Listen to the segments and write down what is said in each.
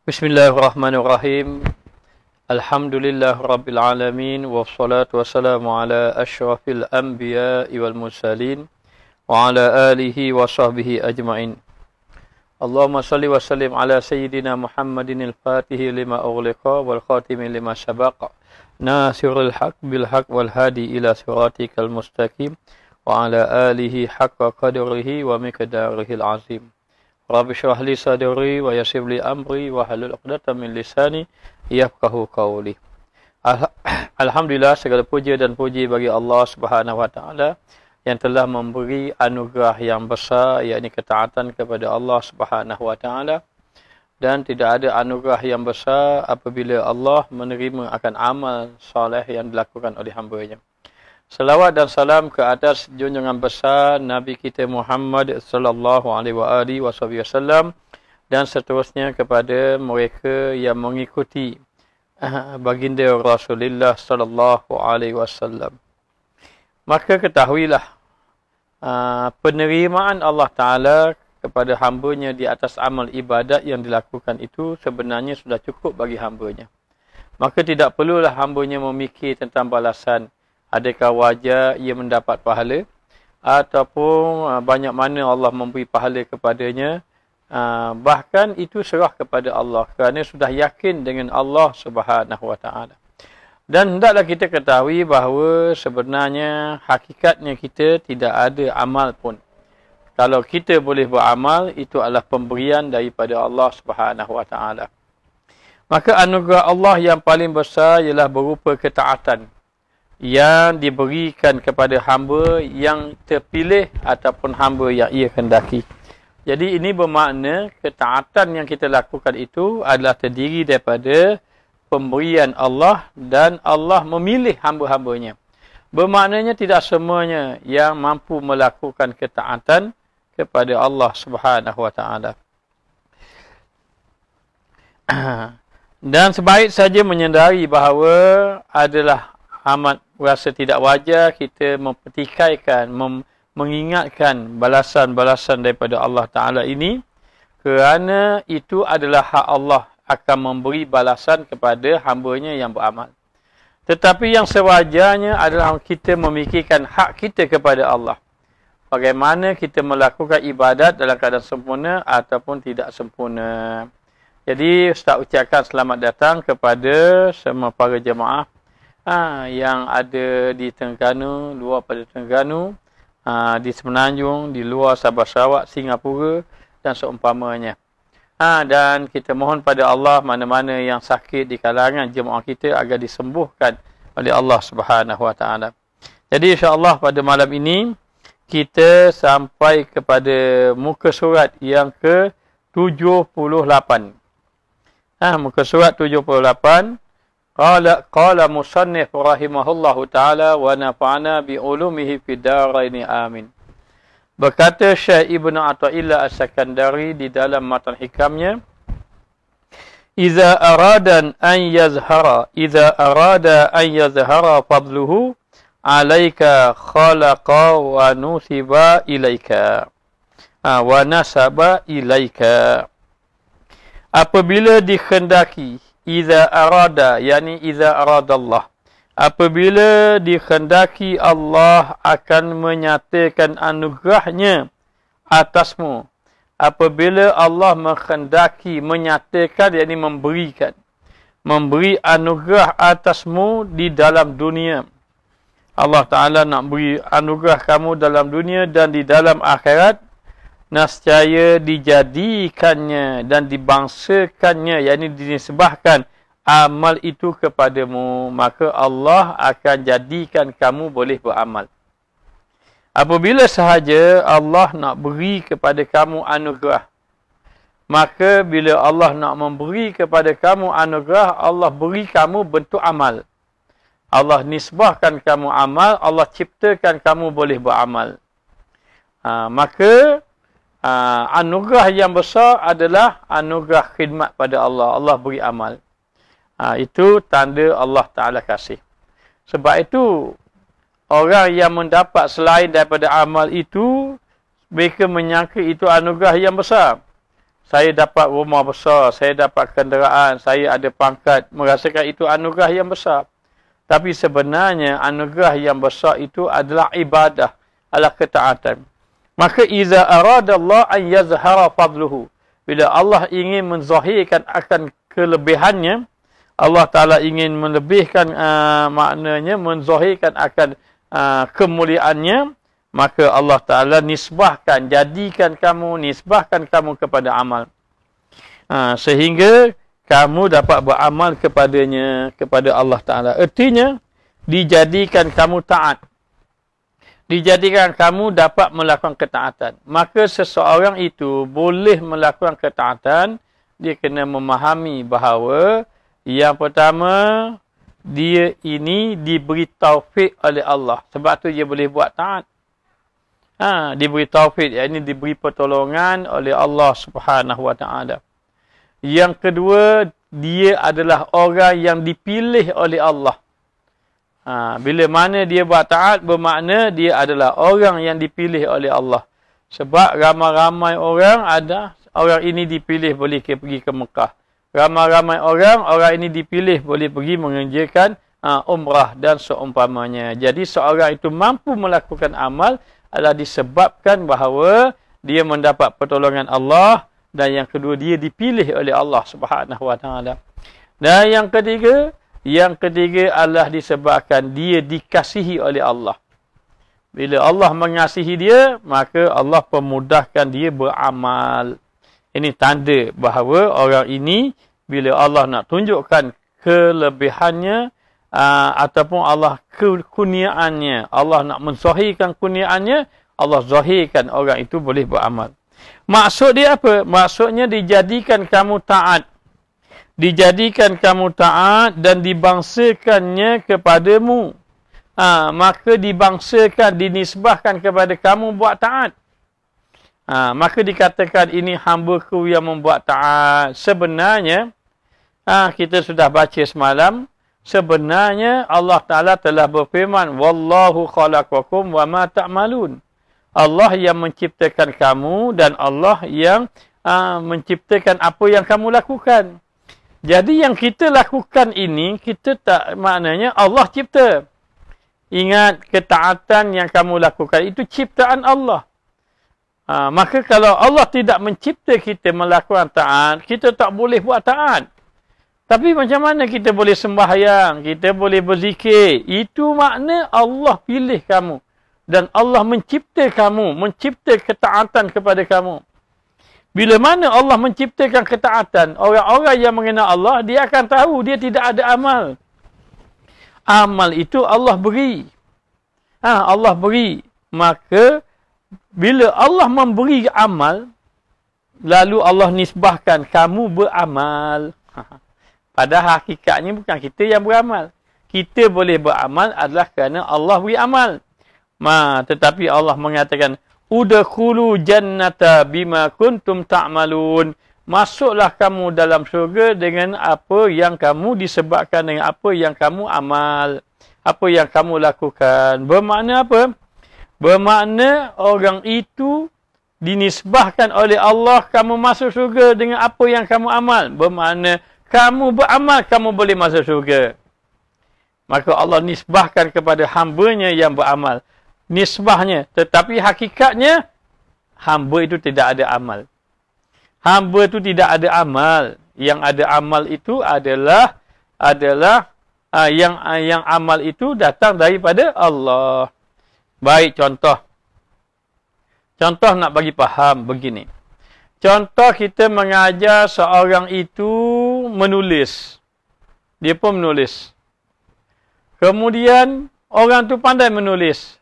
Bismillahirrahmanirrahim. Alhamdulillah Rabbil Alamin. Wassalatu wassalamu ala ashrafil anbiya wal mursalin. Wa ala alihi wa sahbihi ajma'in. Allahumma salli wa sallim ala Sayyidina Muhammadin al-Fatihi lima ughliqa wal khatimi lima sabaqa. Nasirul haq bil haq wal hadi ila siratikal mustaqim. Wa ala alihi haqqa qadrihi wa miqdarihi al-azim. Rabbi syrah li sadri wa yassir li amri wa halul 'uqdatam min lisani yafqahu qawli. Alhamdulillah, segala puja dan puji bagi Allah Subhanahu wa taala yang telah memberi anugerah yang besar, yakni ketaatan kepada Allah Subhanahu wa taala, dan tidak ada anugerah yang besar apabila Allah menerima akan amal soleh yang dilakukan oleh hamba-Nya. Salawat dan salam ke atas junjungan besar Nabi kita Muhammad sallallahu alaihi wasallam dan seterusnya kepada mereka yang mengikuti baginda Rasulullah sallallahu alaihi wasallam. Maka ketahuilah penerimaan Allah Taala kepada hamba-Nya di atas amal ibadat yang dilakukan itu sebenarnya sudah cukup bagi hamba-Nya. Maka tidak perlulah hamba-Nya memikir tentang balasan. Adakah wajar ia mendapat pahala ataupun banyak mana Allah memberi pahala kepadanya. Bahkan itu serah kepada Allah kerana sudah yakin dengan Allah Subhanahu wa taala. Dan hendaklah kita ketahui bahawa sebenarnya hakikatnya kita tidak ada amal pun. Kalau kita boleh beramal, itu adalah pemberian daripada Allah Subhanahu wa taala. Maka anugerah Allah yang paling besar ialah berupa ketaatan yang diberikan kepada hamba yang terpilih ataupun hamba yang ia kendaki. Jadi ini bermakna ketaatan yang kita lakukan itu adalah terdiri daripada pemberian Allah dan Allah memilih hamba-hambanya. Bermaknanya tidak semuanya yang mampu melakukan ketaatan kepada Allah Subhanahu wa taala. Dan sebaik saja menyedari bahawa adalah amat rasa tidak wajar kita mempertikaikan, mengingatkan balasan-balasan daripada Allah Ta'ala ini, kerana itu adalah hak Allah akan memberi balasan kepada hamba-Nya yang beramal. Tetapi yang sewajarnya adalah kita memikirkan hak kita kepada Allah. Bagaimana kita melakukan ibadat dalam keadaan sempurna ataupun tidak sempurna. Jadi Ustaz ucapkan selamat datang kepada semua para jemaah yang ada di Terengganu, luar pada Terengganu, di Semenanjung, di luar Sabah Sarawak, Singapura dan seumpamanya. Dan kita mohon pada Allah mana-mana yang sakit di kalangan jemaah kita agar disembuhkan oleh Allah Subhanahu wa taala. Jadi insya-Allah pada malam ini kita sampai kepada muka surat yang ke-78. Muka surat 78. Qala musannif rahimahullahu ta'ala wa nafa'ana bi'ulumihi fid daraini amin. Berkata Syekh Ibnu Athaillah As-Sakandari di dalam matan hikamnya, Iza arada an yazhara fadluhu alaika khalaqa wa nusiba ilaika wa nasaba ilaika. Apabila dikhendaki, Iza arada, yani iza aradallah. Apabila dikhendaki Allah akan menyatakan anugerahnya atasmu. Apabila Allah menghendaki menyatakan, yani memberikan. Memberi anugerah atasmu di dalam dunia. Allah Ta'ala nak beri anugerah kamu dalam dunia dan di dalam akhirat. Nascaya dijadikannya dan dibangsakannya, yakni dinisbahkan amal itu kepadamu, maka Allah akan jadikan kamu boleh beramal. Apabila sahaja Allah nak beri kepada kamu anugerah, maka bila Allah nak memberi kepada kamu anugerah, Allah beri kamu bentuk amal. Allah nisbahkan kamu amal, Allah ciptakan kamu boleh beramal. Maka anugerah yang besar adalah anugerah khidmat pada Allah. Allah beri amal. Itu tanda Allah Ta'ala kasih. Sebab itu, orang yang mendapat selain daripada amal itu, mereka menyangka itu anugerah yang besar. saya dapat rumah besar, saya dapat kenderaan, saya ada pangkat, merasakan itu anugerah yang besar. Tapi sebenarnya anugerah yang besar itu adalah ibadah, adalah ketaatan. Maka iza arada Allah an yazhara fadluhu. Bila Allah ingin menzahirkan akan kelebihannya, Allah Ta'ala ingin melebihkan maknanya, menzahirkan akan kemuliaannya, maka Allah Ta'ala nisbahkan, jadikan kamu kepada amal. Sehingga kamu dapat beramal kepadanya, kepada Allah Ta'ala. Artinya, dijadikan kamu taat. Dijadikan kamu dapat melakukan ketaatan. Maka seseorang itu boleh melakukan ketaatan, dia kena memahami bahawa yang pertama, dia ini diberi taufik oleh Allah. Sebab tu dia boleh buat taat. Diberi taufik, iaitu diberi pertolongan oleh Allah Subhanahu Wa Taala. Yang kedua, dia adalah orang yang dipilih oleh Allah. Bila mana dia buat taat, bermakna dia adalah orang yang dipilih oleh Allah. Sebab ramai-ramai orang ini dipilih boleh pergi ke Mekah. Ramai-ramai orang ini dipilih boleh pergi mengerjakan umrah dan seumpamanya. Jadi seorang itu mampu melakukan amal adalah disebabkan bahawa dia mendapat pertolongan Allah, dan yang kedua dia dipilih oleh Allah Subhanahu Wa Taala. Dan yang ketiga adalah disebabkan dia dikasihi oleh Allah. Bila Allah mengasihi dia, maka Allah pemudahkan dia beramal. Ini tanda bahawa orang ini bila Allah nak tunjukkan kelebihannya ataupun Allah kurniaannya, Allah nak menzahirkan kurniaannya, Allah zahirkan orang itu boleh beramal. Maksud dia apa? Maksudnya dijadikan kamu taat. Dijadikan kamu taat dan dibangsakannya kepadamu. Maka dibangsakan, dinisbahkan kepada kamu buat taat. Maka dikatakan ini hamba-Ku yang membuat taat. Sebenarnya, kita sudah baca semalam, sebenarnya Allah Ta'ala telah berfirman, Wallahu khalaqakum wa ma ta'malun. Allah yang menciptakan kamu dan Allah yang menciptakan apa yang kamu lakukan. Jadi yang kita lakukan ini, kita tak, maknanya Allah cipta. Ingat, ketaatan yang kamu lakukan itu ciptaan Allah. Maka kalau Allah tidak mencipta kita melakukan taat, kita tak boleh buat taat. Tapi macam mana kita boleh sembahyang, kita boleh berzikir? Itu makna Allah pilih kamu. Dan Allah mencipta kamu, mencipta ketaatan kepada kamu. Bila mana Allah menciptakan ketaatan, orang-orang yang mengenal Allah, dia akan tahu dia tidak ada amal. Amal itu Allah beri. Allah beri. Maka, bila Allah memberi amal, lalu Allah nisbahkan kamu beramal. Padahal hakikatnya bukan kita yang beramal. Kita boleh beramal adalah kerana Allah beri amal. Tetapi Allah mengatakan, Udkhulu jannata bima kuntum ta'malun. Masuklah kamu dalam syurga dengan apa yang kamu disebabkan dengan apa yang kamu amal. Apa yang kamu lakukan. Bermakna apa? Bermakna orang itu dinisbahkan oleh Allah, kamu masuk syurga dengan apa yang kamu amal. Bermakna kamu beramal, kamu boleh masuk syurga. Maka Allah nisbahkan kepada hamba-Nya yang beramal. Nisbahnya. Tetapi hakikatnya, hamba itu tidak ada amal. Hamba itu tidak ada amal. Yang ada amal itu adalah yang amal itu datang daripada Allah. Baik, contoh. Contoh nak bagi faham begini. Contoh kita mengajar seorang itu menulis. Dia pun menulis. Kemudian orang tu pandai menulis.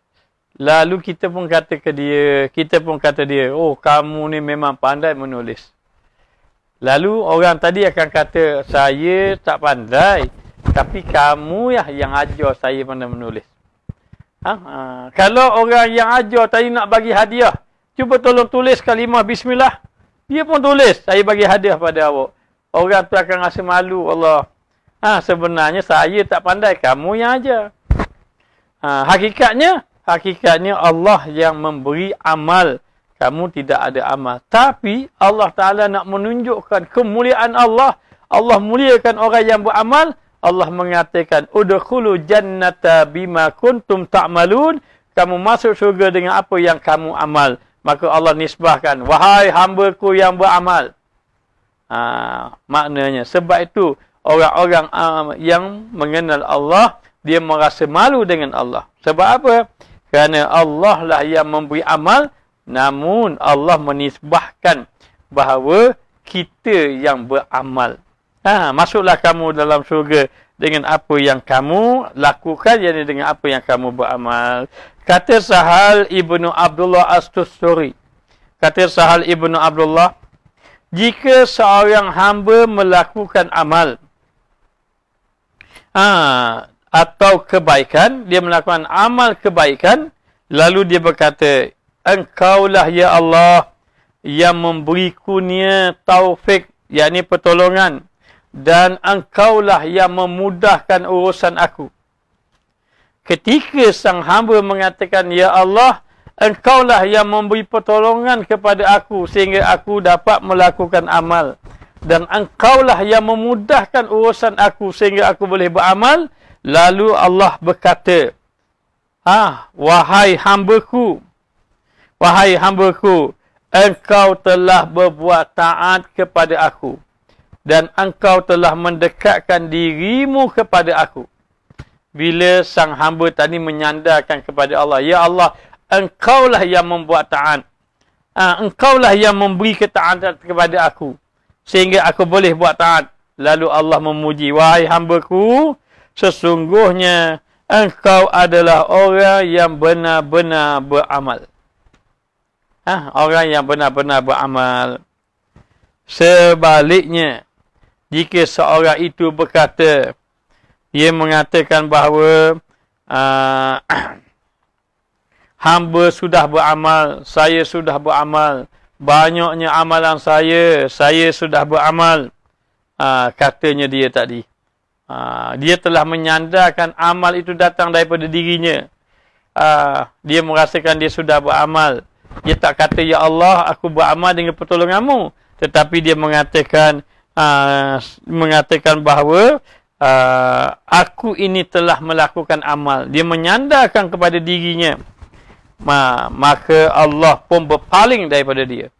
Lalu kita pun kata dia, oh kamu ni memang pandai menulis. Lalu orang tadi akan kata, saya tak pandai, tapi kamu yang ajar saya pandai menulis. Kalau orang yang ajar tadi nak bagi hadiah, cuba tolong tulis kalimah bismillah. Dia pun tulis, saya bagi hadiah pada awak. Orang tu akan rasa malu, Allah. Sebenarnya saya tak pandai, kamu yang ajar. Hakikatnya Allah yang memberi amal kamu tidak ada amal. Tapi Allah Ta'ala nak menunjukkan kemuliaan Allah. Allah muliakan orang yang beramal. Allah mengatakan, udkhulu jannata bima kuntum ta'malun. Kamu masuk syurga dengan apa yang kamu amal. Maka Allah nisbahkan, wahai hamba-Ku yang beramal. Maknanya, sebab itu orang-orang yang mengenal Allah, dia merasa malu dengan Allah. Sebab apa? Kerana Allah lah yang memberi amal, namun Allah menisbahkan bahawa kita yang beramal. Masuklah kamu dalam syurga dengan apa yang kamu lakukan, yakni dengan apa yang kamu beramal. Kata Sahal ibnu Abdullah As-Tusturi. Kata Sahal ibnu Abdullah, jika seorang hamba melakukan amal atau kebaikan, dia melakukan amal kebaikan, lalu dia berkata, Engkaulah ya Allah yang memberi kurnia taufik, yakni pertolongan, dan Engkaulah yang memudahkan urusan aku. Ketika sang hamba mengatakan, ya Allah, Engkaulah yang memberi pertolongan kepada aku sehingga aku dapat melakukan amal, dan Engkaulah yang memudahkan urusan aku sehingga aku boleh beramal, lalu Allah berkata, wahai hamba-Ku, Engkau telah berbuat taat kepada aku, dan Engkau telah mendekatkan dirimu kepada aku. Bila sang hamba tadi menyandarkan kepada Allah, ya Allah, Engkaulah yang membuat taat. Engkaulah yang memberi ketaatan kepada aku, sehingga aku boleh buat taat. Lalu Allah memuji, wahai hamba-Ku, sesungguhnya Engkau adalah orang yang benar-benar beramal. Orang yang benar-benar beramal. Sebaliknya, jika seorang itu berkata, ia mengatakan bahawa hamba sudah beramal, saya sudah beramal, banyaknya amalan saya sudah beramal. Katanya dia tadi. Dia telah menyandarkan amal itu datang daripada dirinya. Dia merasakan dia sudah beramal. Dia tak kata, ya Allah, aku beramal dengan pertolonganmu. Tetapi dia mengatakan bahawa aku ini telah melakukan amal. Dia menyandarkan kepada dirinya. Maka Allah pun berpaling daripada dia.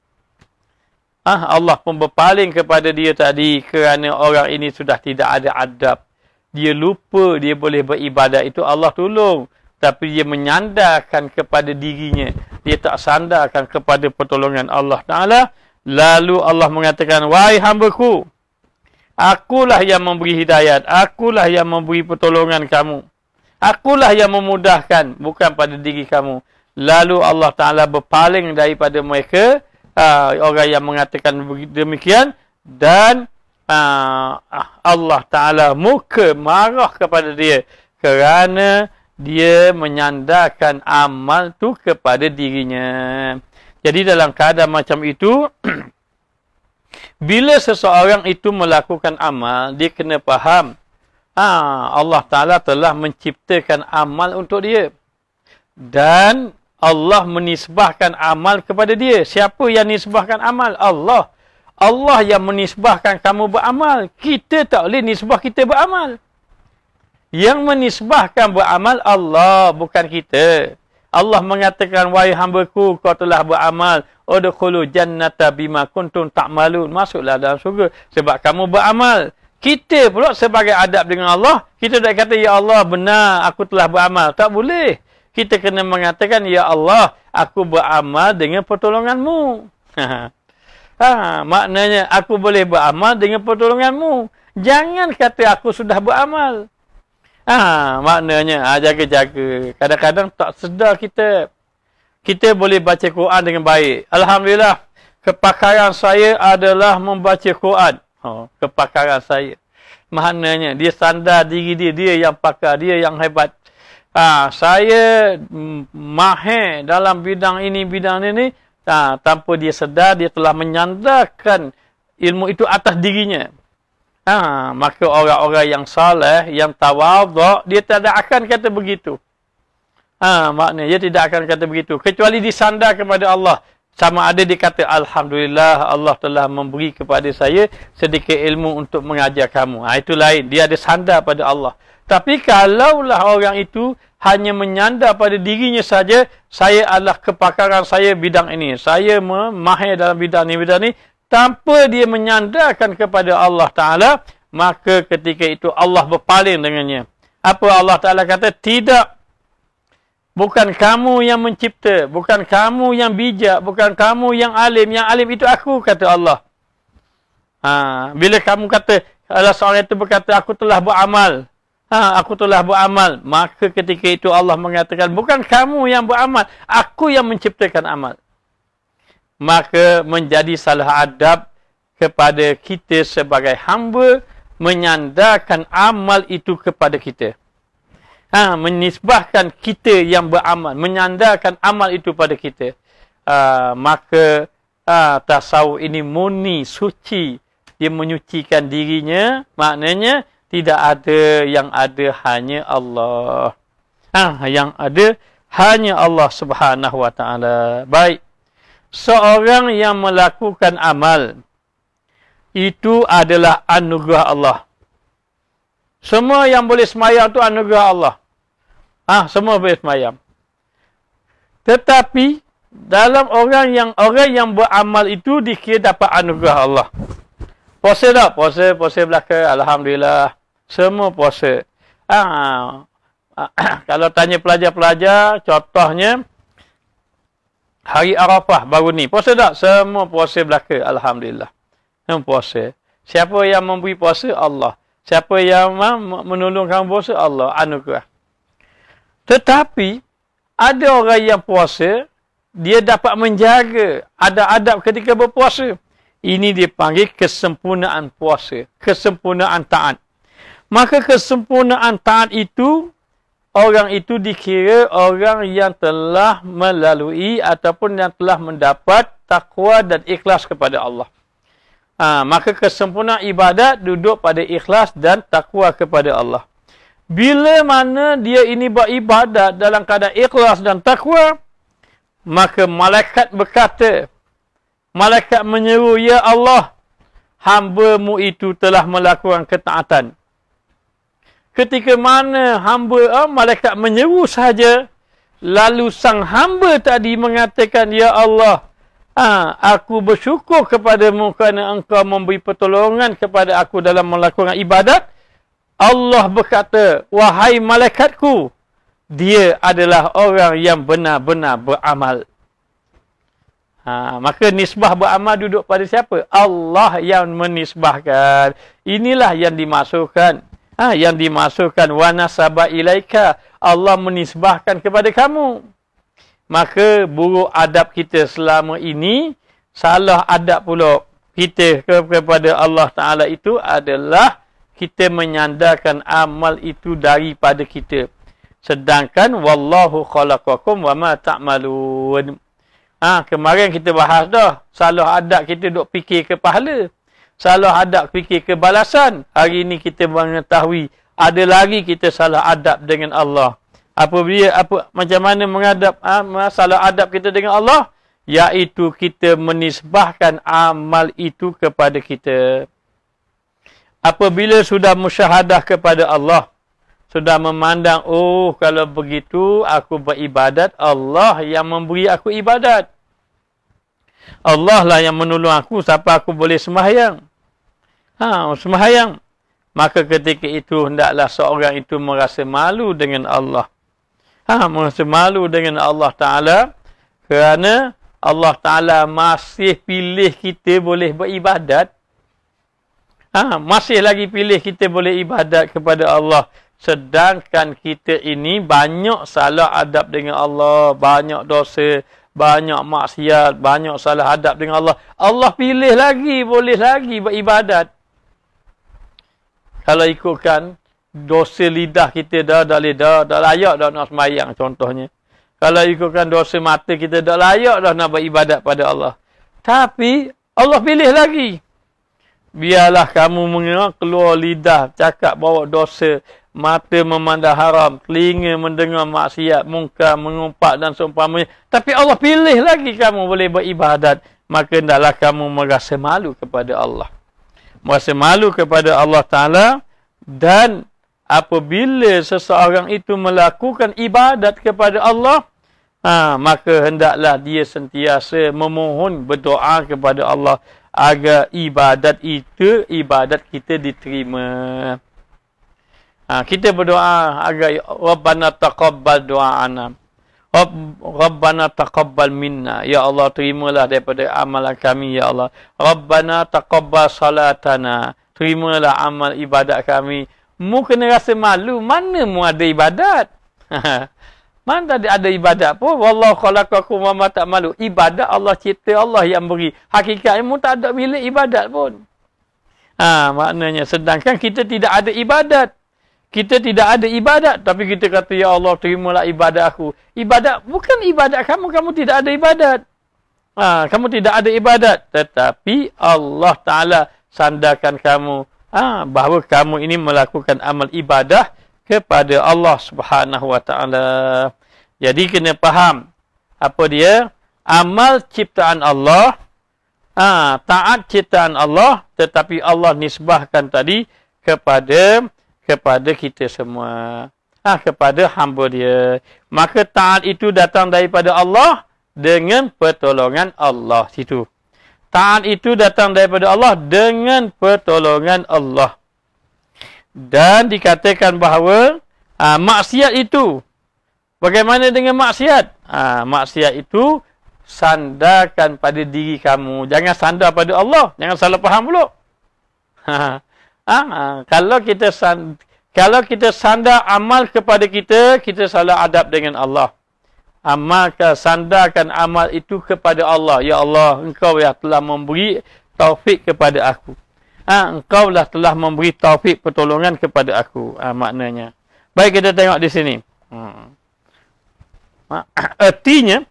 Allah pun berpaling kepada dia tadi kerana orang ini sudah tidak ada adab. Dia lupa dia boleh beribadat, itu Allah tolong. Tapi dia menyandarkan kepada dirinya. Dia tak sandarkan kepada pertolongan Allah Ta'ala. Lalu Allah mengatakan, wahai hamba-Ku, akulah yang memberi hidayat. Akulah yang memberi pertolongan kamu. Akulah yang memudahkan, bukan pada diri kamu. Lalu Allah Ta'ala berpaling daripada mereka, orang yang mengatakan demikian. Dan Allah Ta'ala marah kepada dia kerana dia menyandarkan amal tu kepada dirinya. Jadi dalam keadaan macam itu, bila seseorang itu melakukan amal, dia kena faham, Allah Ta'ala telah menciptakan amal untuk dia. Dan Allah menisbahkan amal kepada dia. Siapa yang nisbahkan amal? Allah. Allah yang menisbahkan kamu beramal. Kita tak boleh nisbah kita beramal. Yang menisbahkan beramal Allah, bukan kita. Allah mengatakan, wahai hamba-Ku, kau telah beramal. Udkhulu jannata bima kuntum ta'malun. Masuklah dalam syurga sebab kamu beramal. Kita pula sebagai adab dengan Allah, kita tak kata, ya Allah, benar aku telah beramal. Tak boleh. Kita kena mengatakan, ya Allah, aku beramal dengan pertolongan-Mu. Maknanya, aku boleh beramal dengan pertolongan-Mu. Jangan kata aku sudah beramal. Maknanya, jaga-jaga. Kadang-kadang tak sedar kita. Kita boleh baca Quran dengan baik. Alhamdulillah, kepakaran saya adalah membaca Quran. Kepakaran saya. Maknanya, dia sandar diri dia. Dia yang pakar, dia yang hebat. Saya mahir dalam bidang ini, bidang ini. Tanpa dia sedar, dia telah menyandarkan ilmu itu atas dirinya. Maka orang-orang yang saleh, yang tawaduk, dia tidak akan kata begitu. Maknanya dia tidak akan kata begitu. Kecuali disandar kepada Allah. Sama ada dia kata, Alhamdulillah Allah telah memberi kepada saya sedikit ilmu untuk mengajar kamu. Itu lain. Dia ada sandar pada Allah. Tapi kalaulah orang itu hanya menyandar pada dirinya saja, saya adalah kepakaran saya bidang ini. Saya mahir dalam bidang ni, tanpa dia menyandarkan kepada Allah Ta'ala, maka ketika itu Allah berpaling dengannya. Apa Allah Ta'ala kata? Tidak. Bukan kamu yang mencipta. Bukan kamu yang bijak. Bukan kamu yang alim. Yang alim itu aku, kata Allah. Bila kamu kata, Allah seorang itu berkata, aku telah beramal. Aku telah beramal. Maka ketika itu Allah mengatakan, bukan kamu yang beramal. Aku yang menciptakan amal. Maka menjadi salah adab kepada kita sebagai hamba, menyandarkan amal itu kepada kita. Menisbahkan kita yang beramal, menyandarkan amal itu pada kita. Maka tasawuf ini murni, suci. Dia menyucikan dirinya, maknanya tidak ada, yang ada hanya Allah. Yang ada hanya Allah Subhanahu wa Ta'ala. Baik. Seorang yang melakukan amal, itu adalah anugerah Allah. Semua yang boleh semayang itu anugerah Allah. Semua boleh semayang. Tetapi dalam orang yang beramal itu dikira dapat anugerah Allah. Puasa tak? Puasa belaka. Alhamdulillah. Semua puasa. Kalau tanya pelajar-pelajar, contohnya hari Arafah baru ni. Puasa tak? Semua puasa belaka. Alhamdulillah. Semua puasa. Siapa yang memberi puasa? Allah. Siapa yang menolong kamu puasa? Allah. Anugerah. Tetapi, ada orang yang puasa, dia dapat menjaga adab-adab ketika berpuasa. Ini dipanggil kesempurnaan puasa. Kesempurnaan taat. Maka kesempurnaan taat itu, orang itu dikira orang yang telah melalui ataupun yang telah mendapat takwa dan ikhlas kepada Allah. Maka kesempurnaan ibadat duduk pada ikhlas dan takwa kepada Allah. Bila mana dia ini beribadat dalam keadaan ikhlas dan takwa, maka malaikat berkata, malaikat menyeru, ya Allah, hamba-Mu itu telah melakukan ketaatan. Ketika mana malaikat menyeru saja, lalu sang hamba tadi mengatakan, ya Allah, aku bersyukur kepadamu kerana Engkau memberi pertolongan kepada aku dalam melakukan ibadat. Allah berkata, wahai malaikatku, dia adalah orang yang benar-benar beramal. Maka nisbah beramal duduk pada siapa? Allah yang menisbahkan. Inilah yang dimasukkan. Yang dimasukkan wa nasaba ilaika. Allah menisbahkan kepada kamu. Maka buruk adab kita selama ini, salah adab pula kita kepada Allah Ta'ala itu adalah kita menyandarkan amal itu daripada kita. Sedangkan wallahu khalaqakum wa ma ta'malun. Kemarin kita bahas dah. Salah adab kita duk fikir ke pahala. Salah adab fikir ke balasan. Hari ini kita mengetahui ada lagi kita salah adab dengan Allah. Macam mana mengadap salah adab kita dengan Allah? Iaitu kita menisbahkan amal itu kepada kita. Apabila sudah musyahadah kepada Allah, sudah memandang, oh kalau begitu aku beribadat, Allah yang memberi aku ibadat. Allah lah yang menolong aku sampai aku boleh sembahyang. Sembahyang. Maka ketika itu hendaklah seorang itu merasa malu dengan Allah. Merasa malu dengan Allah Ta'ala kerana Allah Ta'ala masih pilih kita boleh beribadat. Masih lagi pilih kita boleh ibadat kepada Allah. Sedangkan kita ini banyak salah adab dengan Allah. Banyak dosa, banyak maksiat, banyak salah adab dengan Allah. Allah pilih lagi, boleh lagi beribadat. Kalau ikutkan dosa lidah kita dah layak dah nak sembahyang contohnya. Kalau ikutkan dosa mata kita dah layak dah nak beribadat pada Allah. Tapi Allah pilih lagi. Biarlah kamu keluar lidah, cakap bawa dosa, mata memandang haram, telinga mendengar maksiat, mungkar, mengumpat dan seumpamanya. Tapi Allah pilih lagi kamu boleh beribadat. Maka hendaklah kamu merasa malu kepada Allah. Merasa malu kepada Allah Ta'ala. Dan apabila seseorang itu melakukan ibadat kepada Allah, maka hendaklah dia sentiasa memohon, berdoa kepada Allah agar ibadat kita diterima. Kita berdoa agar Rabbana taqabbal du'ana. Rabbana taqabbal minna. Ya Allah, terimalah daripada amalan kami, ya Allah. Rabbana taqabbal salatana. Terimalah amal ibadat kami. Mu kena rasa malu. Mana mu ada ibadat? Mana ada ibadat pun. Wallahu khalaqakum wa ma ta'malu. Ibadat Allah cipta, Allah yang beri. Hakikatnya mu tak ada milik ibadat pun. Maknanya sedangkan kita tidak ada ibadat. Kita tidak ada ibadat, tapi kita kata, ya Allah, terimalah ibadat aku. Ibadat bukan ibadat kamu, kamu tidak ada ibadat. Kamu tidak ada ibadat. Tetapi Allah Ta'ala sandarkan kamu bahawa kamu ini melakukan amal ibadah kepada Allah Subhanahu Wa Ta'ala. Jadi kena faham apa dia? Amal ciptaan Allah, taat ciptaan Allah, tetapi Allah nisbahkan tadi kepada kita semua. Kepada hamba dia. Maka taat itu datang daripada Allah dengan pertolongan Allah situ. Taat itu datang daripada Allah dengan pertolongan Allah. Dan dikatakan bahawa maksiat itu, bagaimana dengan maksiat? Maksiat itu sandarkan pada diri kamu. Jangan sandar pada Allah. Jangan salah faham pula. Kalau kita sandar amal kepada kita, kita salah adab dengan Allah. Sandarkan amal itu kepada Allah. Ya Allah, Engkau yang telah memberi taufik kepada aku. Engkau lah telah memberi taufik pertolongan kepada aku. Maknanya. Baik, kita tengok di sini. Artinya,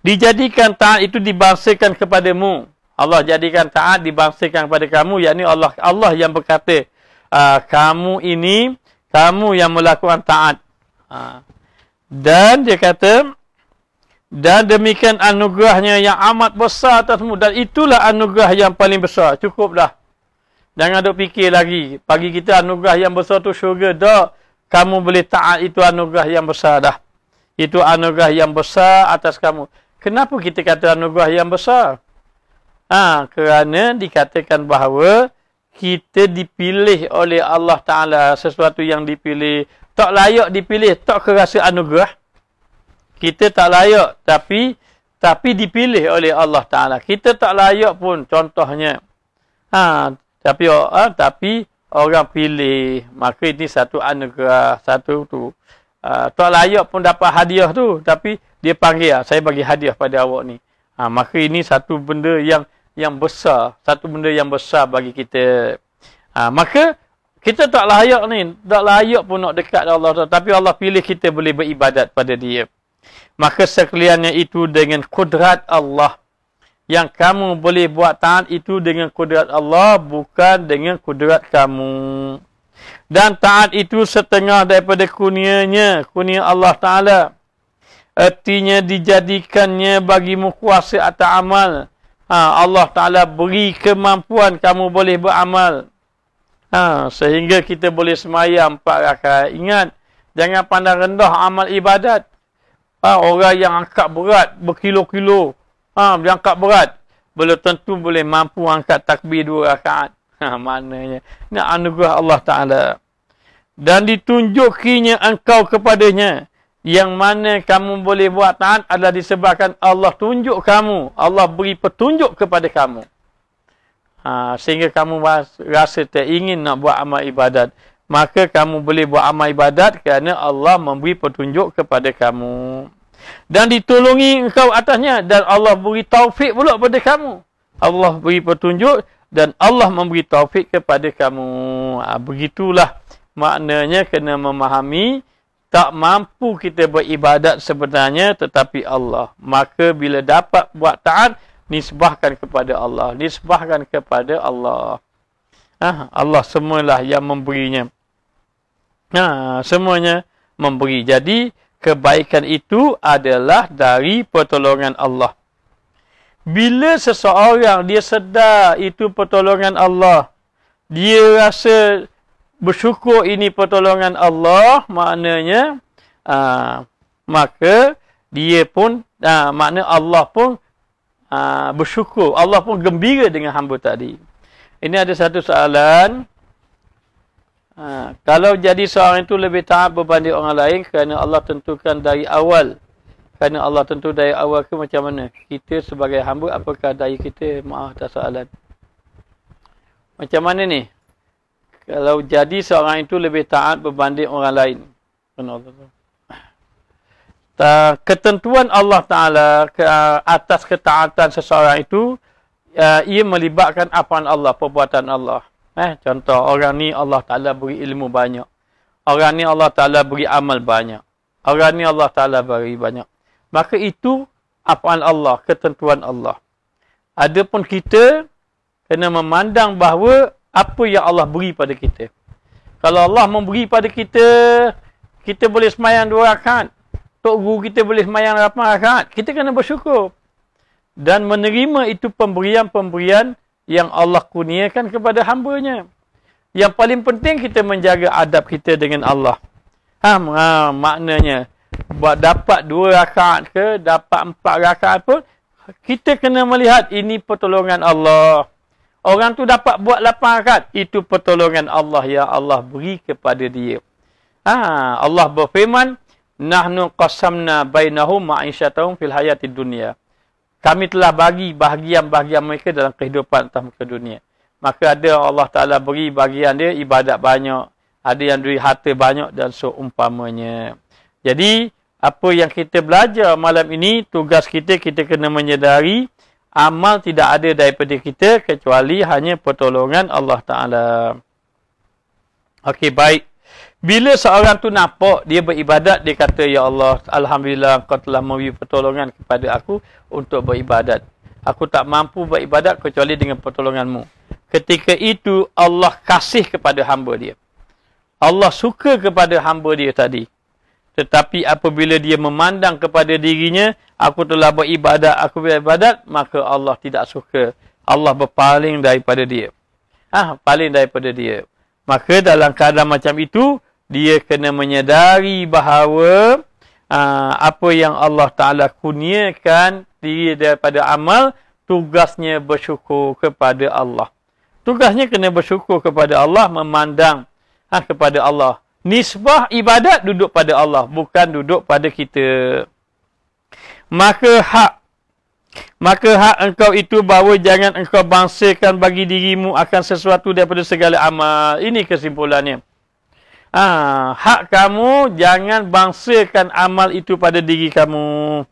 dijadikan taat itu dibangsakan kepadamu. Allah jadikan taat dibangsakan kepada kamu, yakni Allah yang berkata, kamu yang melakukan taat. Dan dia kata, dan demikian anugerahnya yang amat besar atasmu. Dan itulah anugerah yang paling besar. Cukup dah. Jangan duk fikir lagi. Bagi kita anugerah yang besar tu syurga. Dah. Kamu boleh taat, itu anugerah yang besar dah. Itu anugerah yang besar atas kamu. Kenapa kita kata anugerah yang besar? Kerana dikatakan bahawa kita dipilih oleh Allah Ta'ala. Sesuatu yang dipilih. Tak layak dipilih. Tak kerasa anugerah. Kita tak layak, tapi dipilih oleh Allah Ta'ala. Kita tak layak pun, contohnya. Tapi orang pilih. Maka ini satu anugerah, satu tu. Tak layak pun dapat hadiah tu, tapi dia panggil, saya bagi hadiah pada awak ni. Maka ini satu benda yang besar. Satu benda yang besar bagi kita. Maka kita tak layak ni. Tak layak pun nak dekat Allah Ta'ala. Tapi Allah pilih kita boleh beribadat pada dia. Maka sekaliannya itu dengan kudrat Allah. Yang kamu boleh buat taat itu dengan kudrat Allah, bukan dengan kudrat kamu. Dan taat itu setengah daripada kurnianya, kurnia Allah Ta'ala. Artinya dijadikannya bagimu kuasa atas amal. Allah Ta'ala beri kemampuan kamu boleh beramal. Sehingga kita boleh semayang 4 rakaat. Ingat, jangan pandang rendah amal ibadat. Orang yang angkat berat berkilo-kilo, dia angkat berat, belum tentu boleh mampu angkat takbir 2 rakaat. Maknanya ini anugerah Allah Ta'ala. Dan ditunjukinya engkau kepadanya, yang mana kamu boleh buat taat adalah disebabkan Allah tunjuk kamu. Allah beri petunjuk kepada kamu. Sehingga kamu rasa teringin nak buat amal ibadat. Maka kamu boleh buat amal ibadat kerana Allah memberi petunjuk kepada kamu. Dan ditolongi engkau atasnya. Dan Allah beri taufik pula kepada kamu. Allah beri petunjuk dan Allah memberi taufik kepada kamu. Begitulah maknanya kena memahami. Tak mampu kita beribadat sebenarnya tetapi Allah. Maka bila dapat buat taat, nisbahkan kepada Allah. Nisbahkan kepada Allah. Allah semualah yang memberinya. Semuanya memberi. Jadi, kebaikan itu adalah dari pertolongan Allah. Bila seseorang dia sedar itu pertolongan Allah, dia rasa bersyukur ini pertolongan Allah, maknanya maka dia pun makna Allah pun bersyukur, Allah pun gembira dengan hamba tadi. Ini ada satu soalan. Kalau jadi seorang itu lebih taat berbanding orang lain kerana Allah tentukan dari awal. Kerana Allah tentu dari awal ke macam mana? Kita sebagai hamba, apakah daya kita? Maaf atas soalan. Macam mana ni? Kalau jadi seorang itu lebih taat berbanding orang lain. Ketentuan Allah Ta'ala ke atas ketaatan seseorang itu, ia melibatkan apaan Allah, perbuatan Allah. Contoh, orang ni Allah Ta'ala beri ilmu banyak. Orang ni Allah Ta'ala beri amal banyak. Orang ni Allah Ta'ala beri banyak. Maka itu apaan Allah, ketentuan Allah. Adapun kita kena memandang bahawa apa yang Allah beri pada kita. Kalau Allah memberi pada kita, kita boleh semayang 2 rakaat. Tok guru kita boleh semayang 8 rakaat. Kita kena bersyukur. Dan menerima itu pemberian-pemberian yang Allah kurniakan kepada hamba-Nya. Yang paling penting kita menjaga adab kita dengan Allah. Maknanya, dapat 2 rakaat ke, dapat 4 rakaat pun, kita kena melihat ini pertolongan Allah. Orang tu dapat buat 8 rakaat, itu pertolongan Allah yang Allah beri kepada dia. Allah berfirman, nahnu qasamna bainahum ma'isyatahum fil hayatid dunya. Kami telah bagi bahagian-bahagian mereka dalam kehidupan atas muka dunia. Maka ada Allah Ta'ala beri bahagian dia ibadat banyak. Ada yang beri harta banyak dan seumpamanya. Jadi, apa yang kita belajar malam ini, tugas kita kena menyedari amal tidak ada daripada kita kecuali hanya pertolongan Allah Ta'ala. Okey, baik. Bila seorang tu nampak dia beribadat, dia kata, Ya Allah, Alhamdulillah Kau telah memberi pertolongan kepada aku untuk beribadat. Aku tak mampu beribadat kecuali dengan pertolongan-Mu. Ketika itu Allah kasih kepada hamba dia. Allah suka kepada hamba dia tadi. Tetapi apabila dia memandang kepada dirinya, aku telah beribadat, maka Allah tidak suka. Allah berpaling daripada dia. Paling daripada dia. Maka dalam keadaan macam itu, dia kena menyedari bahawa apa yang Allah Ta'ala kurniakan diri daripada amal, tugasnya bersyukur kepada Allah. Tugasnya kena bersyukur kepada Allah, memandang kepada Allah. Nisbah ibadat duduk pada Allah, bukan duduk pada kita. Maka hak engkau itu bahawa jangan engkau bangsakan bagi dirimu akan sesuatu daripada segala amal. Ini kesimpulannya. Hak kamu jangan bangsakan amal itu pada diri kamu.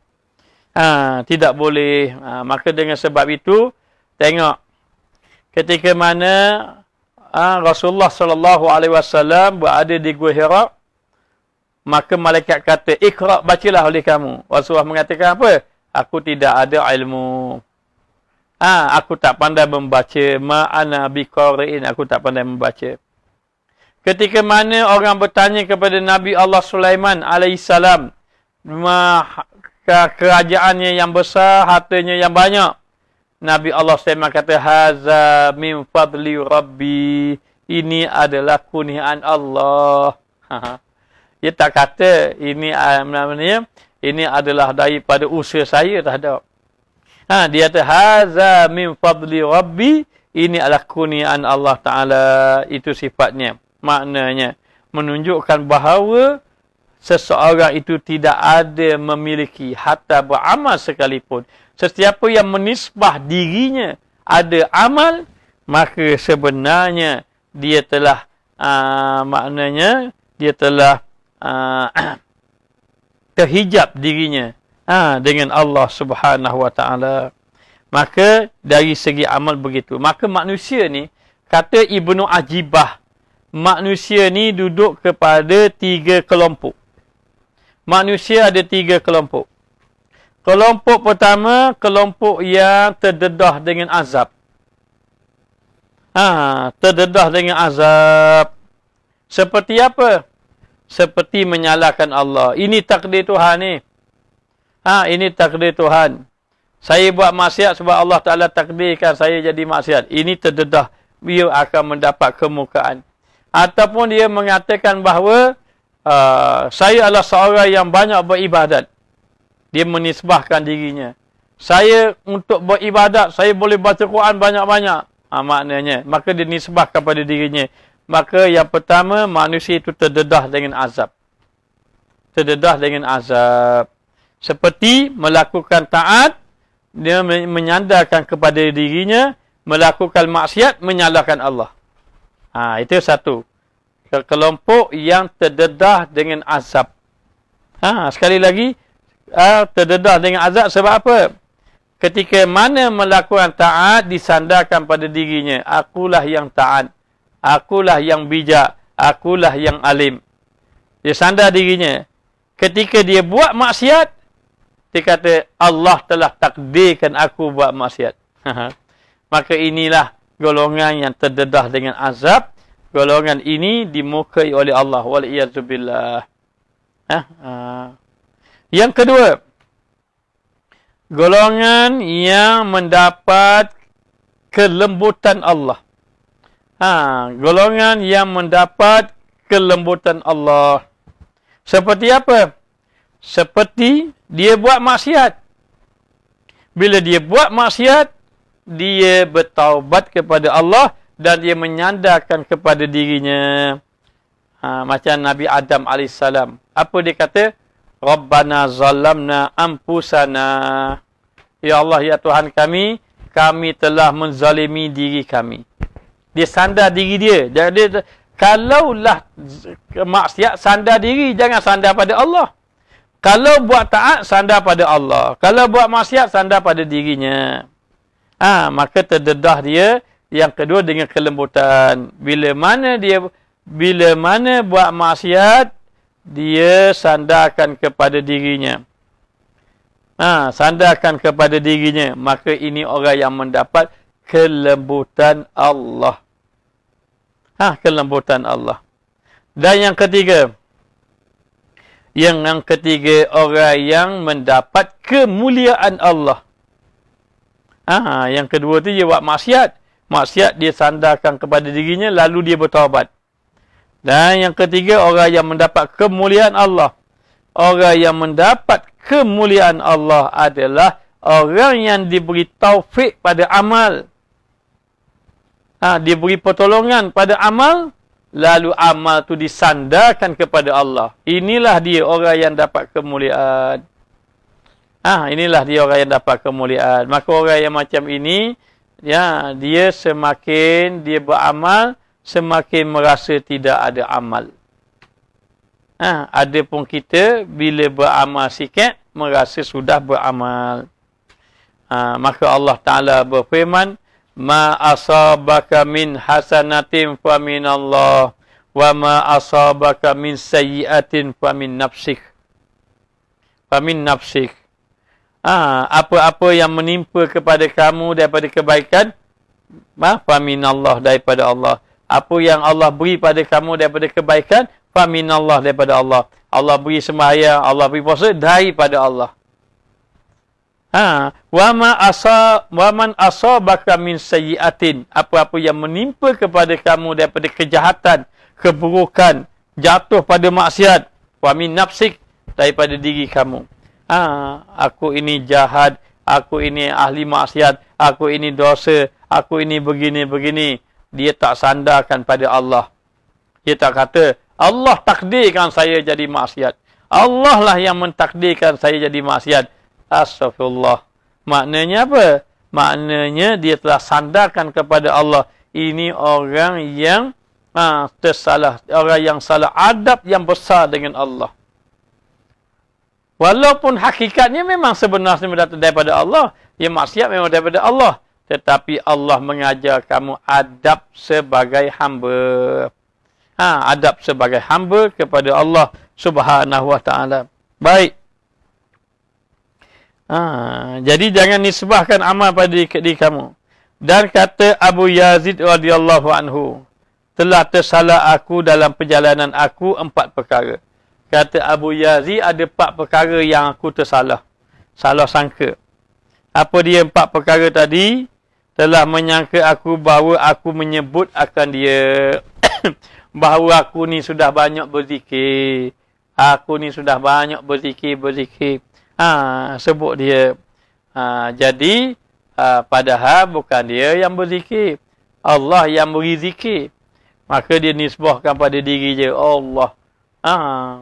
Tidak boleh. Maka dengan sebab itu, tengok. Ketika mana Rasulullah SAW berada di Gua Hira, maka malaikat kata, Iqra, bacalah oleh kamu. Rasulullah mengatakan apa? Aku tidak ada ilmu. Aku tak pandai membaca. Ma'ana biqari'in. Aku tak pandai membaca. Ketika mana orang bertanya kepada Nabi Allah Sulaiman alaihissalam, kerajaannya yang besar, hartanya yang banyak. Nabi Allah Sulaiman kata, Haza min fadli Rabbi. Ini adalah kurniaan Allah. Dia tak kata ini namanya, ini adalah daripada usaha saya, tak ada. Dia kata, Haza min fadli Rabbi. Ini adalah kurniaan Allah Ta'ala. Itu sifatnya. Maknanya, menunjukkan bahawa seseorang itu tidak ada memiliki harta beramal sekalipun. Sesiapa yang menisbah dirinya ada amal, maka sebenarnya dia telah maknanya dia telah terhijab dirinya dengan Allah Subhanahu Wa Taala. Maka dari segi amal begitu. Maka manusia ni, kata Ibnu Ajibah, manusia ni duduk kepada 3 kelompok. Manusia ada 3 kelompok. Kelompok pertama, kelompok yang terdedah dengan azab. Terdedah dengan azab. Seperti apa? Seperti menyalahkan Allah. Ini takdir Tuhan ni. Ini takdir Tuhan. Saya buat maksiat sebab Allah Ta'ala takdirkan saya jadi maksiat. Ini terdedah. Dia akan mendapat kemukaan. Ataupun dia mengatakan bahawa saya adalah seorang yang banyak beribadat. Dia menisbahkan dirinya. Saya untuk beribadat, saya boleh baca Quran banyak-banyak. Maknanya. Maka dia nisbahkan pada dirinya. Maka yang pertama, manusia itu terdedah dengan azab. Terdedah dengan azab. Seperti melakukan taat, dia menyandarkan kepada dirinya, melakukan maksiat, menyalahkan Allah. Itu satu. Kelompok yang terdedah dengan azab. Sekali lagi, terdedah dengan azab sebab apa? Ketika mana melakukan taat, disandarkan pada dirinya. Akulah yang taat. Akulah yang bijak. Akulah yang alim. Dia sandar dirinya. Ketika dia buat maksiat, dia kata, Allah telah takdirkan aku buat maksiat. Maka inilah golongan yang terdedah dengan azab. Golongan ini dimukai oleh Allah. Wal'iyazubillah. Yang kedua, golongan yang mendapat kelembutan Allah. Golongan yang mendapat kelembutan Allah. Seperti apa? Seperti dia buat maksiat. Bila dia buat maksiat, dia bertaubat kepada Allah dan dia menyandarkan kepada dirinya. Macam Nabi Adam AS. Apa dia kata? Rabbana zalamna anfusana. Ya Allah, ya Tuhan kami telah menzalimi diri kami. Dia sandar diri dia. Jadi, kalaulah maksiat, sandar diri. Jangan sandar pada Allah. Kalau buat taat, sandar pada Allah. Kalau buat maksiat, sandar pada dirinya. Maka terdedah dia. Yang kedua dengan kelembutan. Bila mana buat maksiat, dia sandarkan kepada dirinya. Sandarkan kepada dirinya. Maka ini orang yang mendapat kelembutan Allah. Kelembutan Allah. Dan yang ketiga. Yang ketiga, orang yang mendapat kemuliaan Allah. Yang kedua tu dia buat maksiat. Maksiat dia sandarkan kepada dirinya, lalu dia bertaubat. Dan yang ketiga, orang yang mendapat kemuliaan Allah. Orang yang mendapat kemuliaan Allah adalah orang yang diberi taufik pada amal. Dia beri pertolongan pada amal, lalu amal tu disandarkan kepada Allah. Inilah dia orang yang dapat kemuliaan. Inilah dia orang yang dapat kemuliaan. Maka orang yang macam ini, dia semakin dia beramal, semakin merasa tidak ada amal. Adapun kita, bila beramal sikit, merasa sudah beramal. Maka Allah Ta'ala berfirman, Ma asabaka min hasanatin fa min Allah wa ma asabaka min sayyiatin fa min nafsik. Fa min nafsik. Apa-apa yang menimpa kepada kamu daripada kebaikan, fa min Allah, daripada Allah. Apa yang Allah beri pada kamu daripada kebaikan, fa min Allah, daripada Allah. Allah beri sembahyang, Allah beri puasa, daripada Allah. Wa man asabaka min sayyiatin, apa-apa yang menimpa kepada kamu daripada kejahatan, keburukan, jatuh pada maksiat, wa min nafsik, daripada diri kamu. Aku ini jahat, aku ini ahli maksiat, aku ini dosa, aku ini begini-begini. Dia tak sandarkan pada Allah. Dia tak kata, Allah takdirkan saya jadi maksiat. Allah lah yang mentakdirkan saya jadi maksiat. Astaghfirullah. Maknanya apa? Maknanya dia telah sandarkan kepada Allah. Ini orang yang tersalah. Orang yang salah adab yang besar dengan Allah. Walaupun hakikatnya memang sebenarnya datang daripada Allah. Yang maksiat memang daripada Allah. Tetapi Allah mengajar kamu adab sebagai hamba. Adab sebagai hamba kepada Allah Subhanahu wa ta'ala. Baik. Jadi jangan nisbahkan amal pada diri kamu. Dan kata Abu Yazid radhiyallahu anhu, telah tersalah aku dalam perjalanan aku 4 perkara. Kata Abu Yazid, ada 4 perkara yang aku tersalah. Salah sangka. Apa dia 4 perkara tadi? Telah menyangka aku bahawa aku menyebut akan dia bahawa aku ni sudah banyak berzikir. Aku ni sudah banyak berzikir. Sebut dia. Jadi padahal bukan dia yang berzikir. Allah yang beri zikir. Maka dia nisbahkan pada diri je. Allah.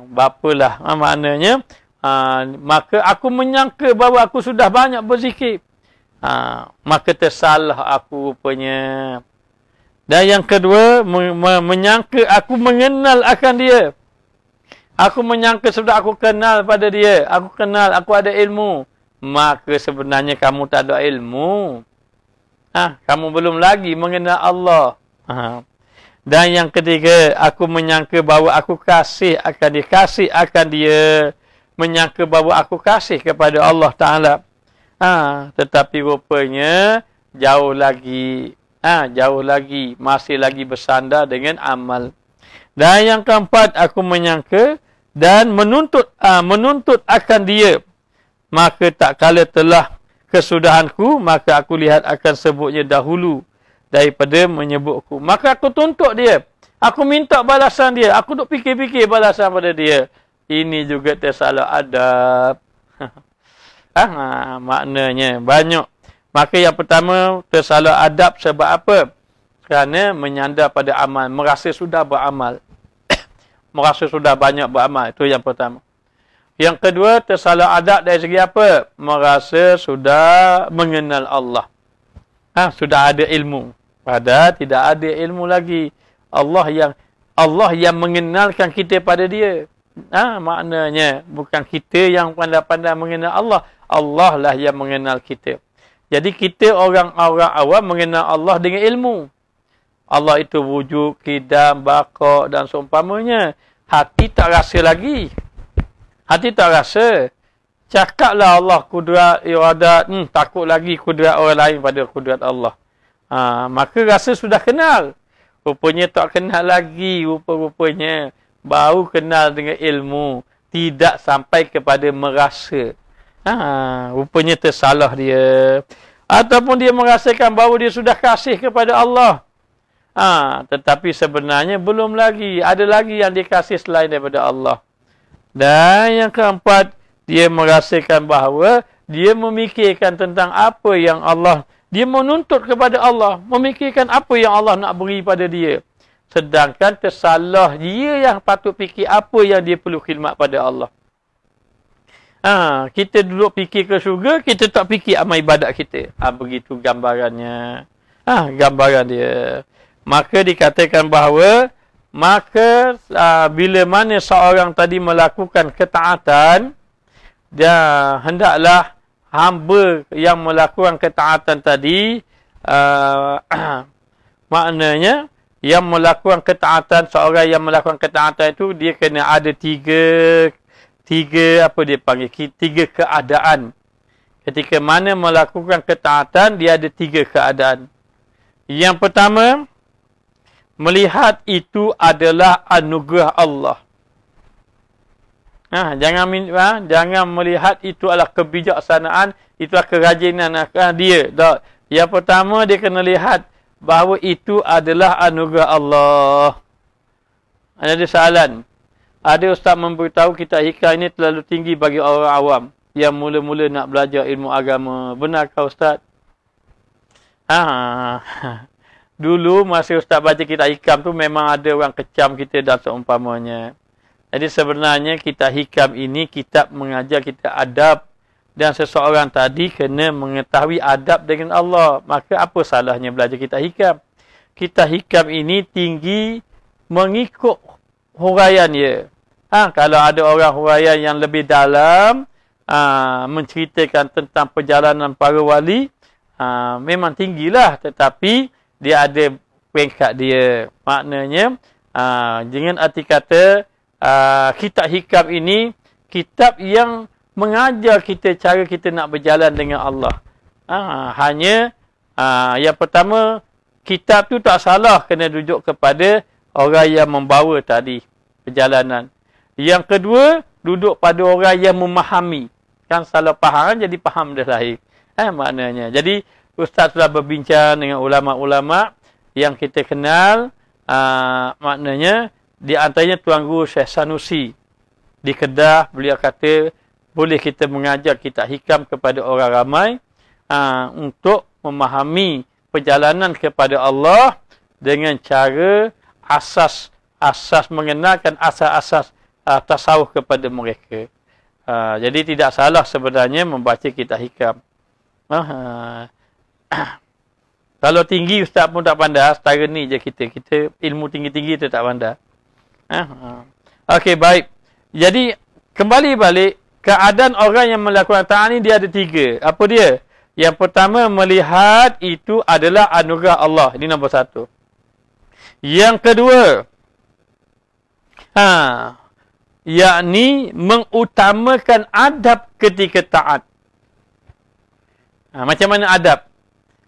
Bapalah. Maknanya, maka aku menyangka bahawa aku sudah banyak berzikir. Maka tersalah aku rupanya. Dan yang kedua, menyangka aku mengenal akan dia. Aku menyangka sudah aku kenal pada dia. Aku kenal, aku ada ilmu. Maka sebenarnya kamu tak ada ilmu. Kamu belum lagi mengenal Allah. Dan yang ketiga, aku menyangka bahawa aku kasih akan dia. Kasih akan dia. Menyangka bahawa aku kasih kepada Allah Ta'ala. Tetapi rupanya jauh lagi. Jauh lagi. Masih lagi bersandar dengan amal. Dan yang keempat, aku menyangka dan menuntut akan dia. Maka tak kala telah kesudahanku, maka aku lihat akan sebutnya dahulu daripada menyebutku. Maka aku tuntut dia. Aku minta balasan dia. Aku duk fikir-fikir balasan pada dia. Ini juga tersalah adab. Maknanya banyak. Maka yang pertama, tersalah adab sebab apa? Kerana menyandar pada amal. Merasa sudah beramal. Merasa sudah banyak beramal. Itu yang pertama. Yang kedua, tersalah adab dari segi apa? Merasa sudah mengenal Allah. Sudah ada ilmu. Padahal tidak ada ilmu lagi. Allah yang mengenalkan kita pada dia. Maknanya, bukan kita yang pandai-pandai mengenal Allah. Allah lah yang mengenal kita. Jadi kita orang-orang awam mengenal Allah dengan ilmu. Allah itu wujud, qidam, baqa dan seumpamanya. Hati tak rasa lagi. Hati tak rasa. Cakaplah Allah kudrat, iradat. Takut lagi kudrat orang lain pada kudrat Allah. Maka rasa sudah kenal. Rupanya tak kenal lagi. Rupa-rupanya baru kenal dengan ilmu. Tidak sampai kepada merasa. Rupanya tersalah dia. Ataupun dia merasakan bahawa dia sudah kasih kepada Allah. Tetapi sebenarnya belum lagi. Ada lagi yang dikasih selain daripada Allah. Dan yang keempat, dia merasakan bahawa dia memikirkan tentang apa yang Allah, dia menuntut kepada Allah, memikirkan apa yang Allah nak beri pada dia. Sedangkan tersalah dia yang patut fikir apa yang dia perlu khidmat pada Allah. Kita duduk fikir ke syurga, kita tak fikir amal ibadat kita. Begitu gambarannya. Gambaran dia. Maka dikatakan bahawa maka bila mana seorang tadi melakukan ketaatan, dia hendaklah hamba yang melakukan ketaatan tadi, maknanya yang melakukan ketaatan, seorang yang melakukan ketaatan itu dia kena ada tiga apa dia panggil, tiga keadaan. Ketika mana melakukan ketaatan, dia ada 3 keadaan. Yang pertama, melihat itu adalah anugerah Allah. Jangan melihat itu adalah kebijaksanaan, itu adalah kerajinan dia. Tak. Yang pertama, dia kena lihat bahawa itu adalah anugerah Allah. Ada soalan. Ada ustaz memberitahu kita hikam ini terlalu tinggi bagi orang awam yang mula-mula nak belajar ilmu agama. Benarkah ustaz? Dulu masa ustaz baca kitab hikam tu memang ada orang kecam kita dan seumpamanya. Jadi sebenarnya kitab hikam ini kitab mengajar kita adab. Dan seseorang tadi kena mengetahui adab dengan Allah. Maka apa salahnya belajar kitab hikam? Kitab hikam ini tinggi mengikut huraian dia. Kalau ada orang huraian yang lebih dalam, menceritakan tentang perjalanan para wali, memang tinggilah. Tetapi dia ada peringkat dia. Maknanya, dengan arti kata, kitab hikam ini, kitab yang mengajar kita cara kita nak berjalan dengan Allah. Yang pertama, kitab tu tak salah kena rujuk kepada orang yang membawa tadi perjalanan. Yang kedua, duduk pada orang yang memahami. Kan salah faham, jadi faham dah lahir. Maknanya. Jadi, Ustaz telah berbincang dengan ulama-ulama yang kita kenal. Maknanya, di antaranya Tuan Guru Syekh Sanusi. Di Kedah, beliau kata, boleh kita mengajar kitab hikam kepada orang ramai untuk memahami perjalanan kepada Allah dengan cara asas mengenalkan asas-asas tasawuf kepada mereka. Jadi tidak salah sebenarnya membaca kitab hikam. Kalau tinggi Ustaz pun tak pandai, setara ni je kita ilmu tinggi-tinggi tu tak pandai. Okey, baik. Jadi kembali balik, keadaan orang yang melakukan taat ni dia ada 3. Apa dia? Yang pertama, melihat itu adalah anugerah Allah. Ini nombor 1. Yang kedua, yakni mengutamakan adab ketika taat. Macam mana adab?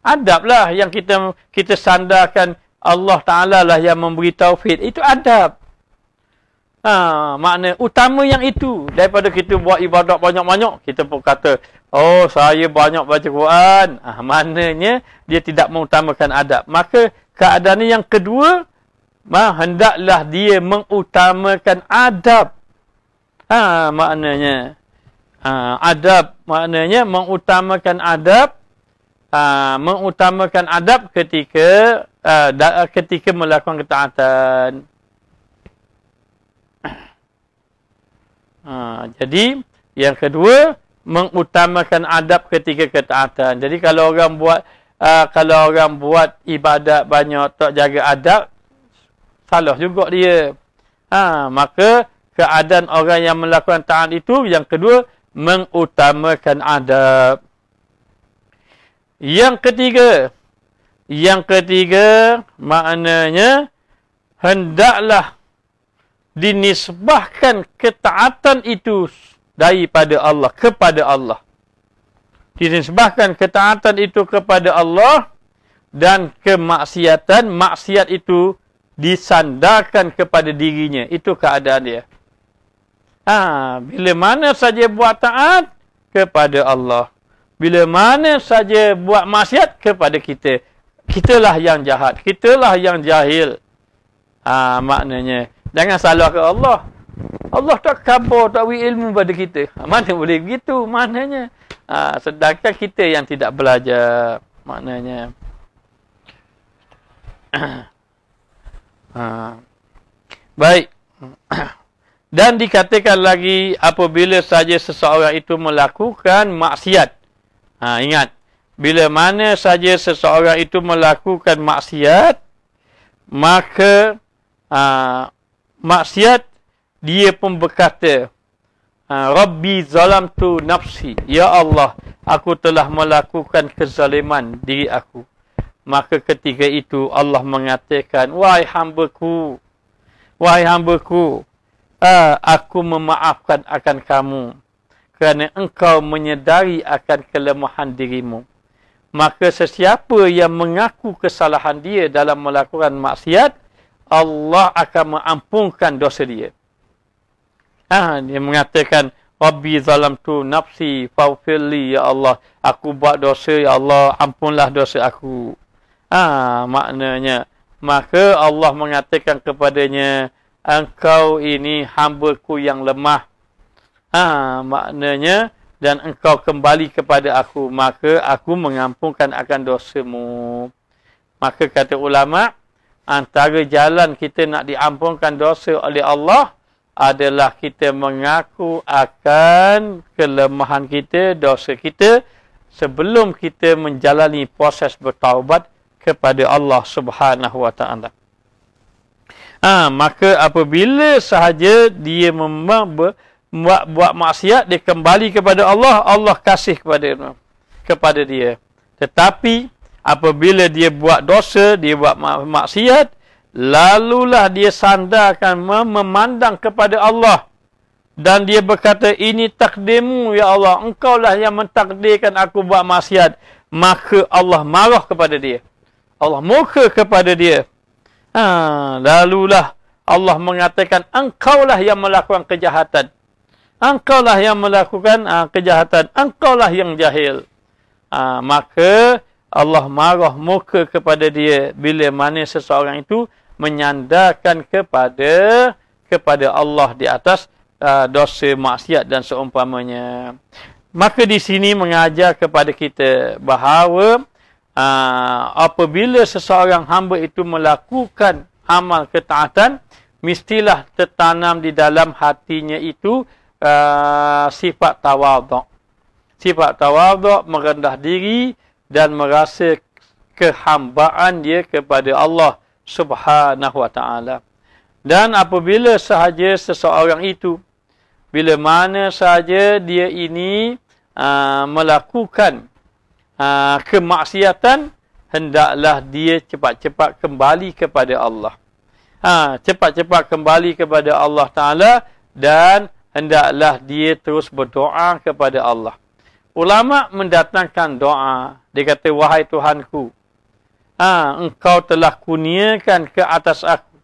Adab lah yang kita sandarkan Allah Ta'ala lah yang memberi taufik. Itu adab. Makna utama yang itu. Daripada kita buat ibadat banyak-banyak, kita pun kata, oh saya banyak baca Quran. Maknanya dia tidak mengutamakan adab. Maka keadaan yang kedua, hendaklah dia mengutamakan adab. Maknanya adab, maknanya mengutamakan adab. Mengutamakan adab ketika melakukan ketaatan. Jadi yang kedua, mengutamakan adab ketika ketaatan. Jadi kalau orang buat ibadat banyak tak jaga adab, salah juga dia. Maka keadaan orang yang melakukan taat itu yang kedua, mengutamakan adab. Yang ketiga maknanya hendaklah dinisbahkan ketaatan itu daripada Allah kepada Allah. Dinisbahkan ketaatan itu kepada Allah dan maksiat itu disandarkan kepada dirinya. Itu keadaan dia. Bila mana saja buat taat kepada Allah. Bila mana saja buat maksiat kepada kita. Kitalah yang jahat. Kitalah yang jahil. Maknanya. Jangan salah ke Allah. Allah tak khabar, tak beri ilmu pada kita. Mana boleh begitu? Maknanya. Sedangkan kita yang tidak belajar. Maknanya. Baik. Dan dikatakan lagi apabila saja seseorang itu melakukan maksiat. Ingat, bila mana saja seseorang itu melakukan maksiat, maka maksiat dia pun berkata, Rabbi zalamtu nafsi. Ya Allah, aku telah melakukan kezaliman diri aku. Maka ketika itu Allah mengatakan, wahai hambaku, aku memaafkan akan kamu. Kerana engkau menyedari akan kelemahan dirimu. Maka sesiapa yang mengaku kesalahan dia dalam melakukan maksiat, Allah akan mengampunkan dosa dia. Dia mengatakan, Rabbi zalamtu nafsi faghfirli, ya Allah, aku buat dosa, ya Allah, ampunlah dosa aku. Maknanya, maka Allah mengatakan kepadanya, engkau ini hamba-Ku yang lemah. Maknanya, dan engkau kembali kepada aku, maka aku mengampunkan akan dosamu. Maka kata ulama, antara jalan kita nak diampunkan dosa oleh Allah adalah kita mengaku akan kelemahan kita, dosa kita, sebelum kita menjalani proses bertaubat kepada Allah Subhanahu wa Ta'ala. Maka apabila sahaja dia buat maksiat, dia kembali kepada Allah, Allah kasih kepada dia. Tetapi apabila dia buat dosa, dia buat maksiat, lalulah dia sandarkan memandang kepada Allah. Dan dia berkata, ini takdirmu ya Allah. Engkaulah yang mentakdirkan aku buat maksiat. Maka Allah marah kepada dia. Allah murka kepada dia. Lalulah Allah mengatakan, engkaulah yang melakukan kejahatan. Engkaulah yang melakukan kejahatan. Engkaulah yang jahil. Maka Allah marah murka kepada dia bila mana seseorang itu menyandarkan kepada Allah di atas dosa maksiat dan seumpamanya. Maka di sini mengajar kepada kita bahawa apabila seseorang hamba itu melakukan amal ketaatan, mestilah tertanam di dalam hatinya itu sifat tawaduk. Sifat tawaduk, merendah diri dan merasa kehambaan dia kepada Allah Subhanahu wa ta'ala. Dan apabila sahaja seseorang itu, bila mana sahaja dia ini melakukan kemaksiatan, hendaklah dia cepat-cepat kembali kepada Allah. Cepat-cepat kembali kepada Allah Ta'ala dan hendaklah dia terus berdoa kepada Allah. Ulama mendatangkan doa. Dia kata, wahai Tuhanku, engkau telah kurniakan ke atas aku,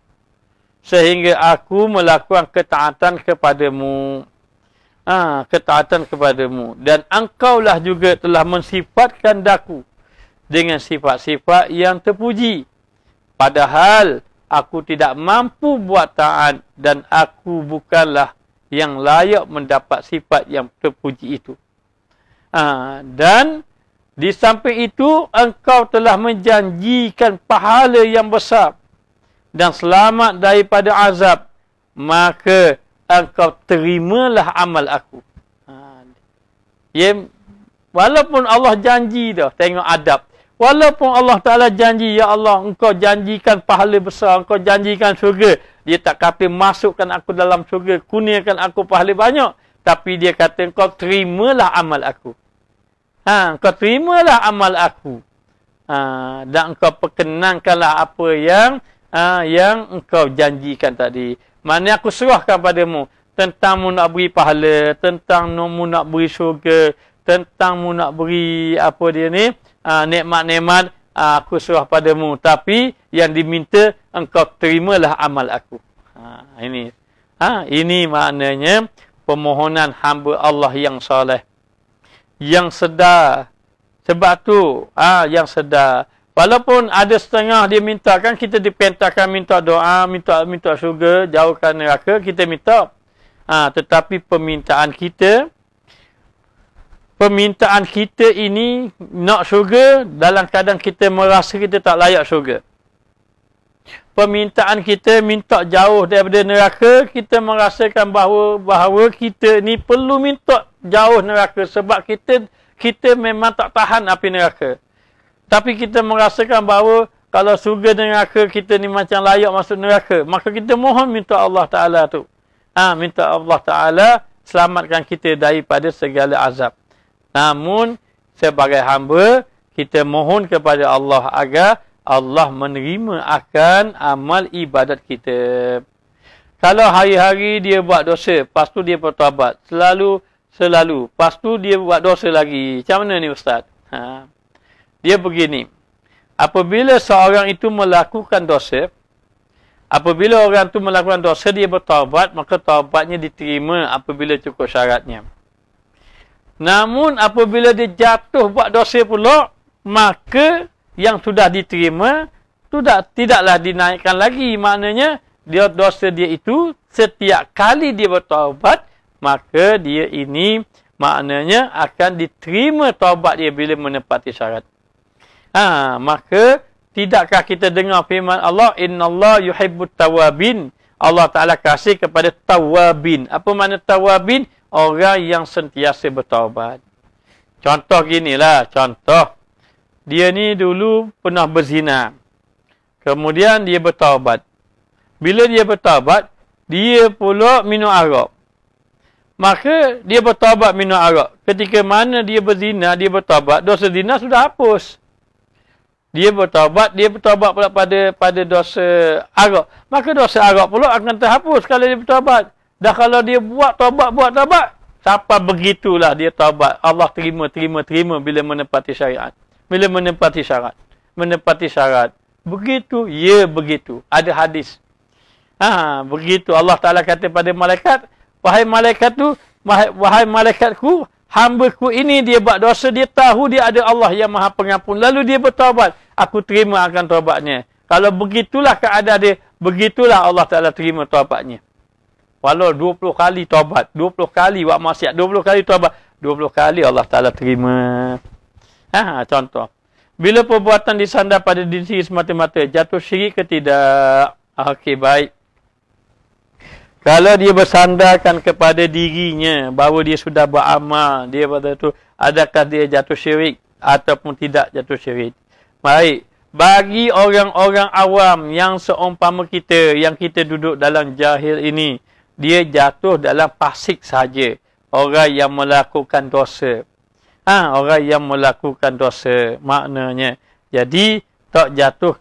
sehingga aku melakukan ketaatan kepadamu. Ketaatan kepadamu. Dan engkaulah juga telah mensifatkan daku dengan sifat-sifat yang terpuji. Padahal aku tidak mampu buat taat dan aku bukanlah yang layak mendapat sifat yang terpuji itu. Dan di samping itu, engkau telah menjanjikan pahala yang besar dan selamat daripada azab. Maka engkau terimalah amal aku. Walaupun Allah janji dah, tengok adab. Walaupun Allah Ta'ala janji, ya Allah, engkau janjikan pahala besar, engkau janjikan syurga. Dia tak kata masukkan aku dalam syurga, kurniakan aku pahala banyak. Tapi dia kata, engkau terimalah amal aku. Engkau terimalah amal aku. Dan engkau perkenankanlah apa yang engkau janjikan tadi. Mana aku serahkan padamu. Tentang mu nak beri pahala, tentang mu nak beri syurga, tentang mu nak beri apa dia ni, nikmat-nikmat, aku serah padamu. Tapi yang diminta, engkau terimalah amal aku. Ini maknanya permohonan hamba Allah yang soleh, yang sedar. Sebab tu, yang sedar. Walaupun ada setengah dia minta, kan kita diperintahkan minta doa, minta syurga, jauhkan neraka, kita minta. Tetapi permintaan kita ini nak syurga dalam keadaan kita merasa kita tak layak syurga. Permintaan kita minta jauh daripada neraka, kita merasakan bahawa kita ni perlu minta jauh neraka sebab kita memang tak tahan api neraka. Tapi kita merasakan bahawa kalau surga dan neraka kita ni macam layak masuk neraka, maka kita mohon minta Allah Ta'ala tu. Minta Allah Ta'ala selamatkan kita daripada segala azab. Namun sebagai hamba, kita mohon kepada Allah agar Allah menerima akan amal ibadat kita. Kalau hari-hari dia buat dosa, lepas tu dia bertaubat, selalu, lepas tu dia buat dosa lagi. Macam mana ni Ustaz? Dia begini, apabila seorang itu melakukan dosa, apabila orang itu melakukan dosa, dia bertaubat, maka taubatnya diterima apabila cukup syaratnya. Namun apabila dia jatuh buat dosa pula, maka yang sudah diterima tidaklah dinaikkan lagi. Maknanya dosa dia itu setiap kali dia bertaubat, maka dia ini maknanya akan diterima taubat dia bila menepati syarat. Maka tidakkah kita dengar firman Allah, innallah yuhibbut tawabin. Allah Ta'ala kasih kepada tawabin. Apa makna tawabin? Orang yang sentiasa bertaubat. Contoh ginilah, contoh. Dia ni dulu pernah berzina. Kemudian dia bertaubat. Bila dia bertaubat, dia pula minum arak. Maka dia bertaubat minum arak. Ketika mana dia berzina, dia bertaubat, dosa zina sudah hapus. Dia bertaubat pula pada dosa arak. Maka dosa arak pula akan terhapus kalau dia bertaubat. Dah kalau dia buat taubat, sampai begitulah dia taubat. Allah terima bila menepati syariat. Bila menepati syarat. Menepati syarat. Begitu, ya begitu. Ada hadis. Begitu Allah Ta'ala kata pada malaikat, wahai malaikatku, hamba-ku ini dia buat dosa, dia tahu dia ada Allah yang Maha Pengampun. Lalu dia bertaubat. Aku terima akan taubatnya. Kalau begitulah keadaan dia, begitulah Allah Ta'ala terima taubatnya. Walau 20 kali taubat, 20 kali buat maksiat, 20 kali taubat, 20 kali Allah Ta'ala terima. Contoh. Bila perbuatan disandar pada diri semata-mata, jatuh syirik ke tidak? Okey, baik. Kalau dia bersandarkan kepada dirinya, bahawa dia sudah beramal, dia pada tu, adakah dia jatuh syirik ataupun tidak jatuh syirik? Baik. Bagi orang-orang awam yang seumpama kita, yang kita duduk dalam jahil ini, dia jatuh dalam fasik saja. Orang yang melakukan dosa. Orang yang melakukan dosa. Maknanya. Jadi, tak jatuh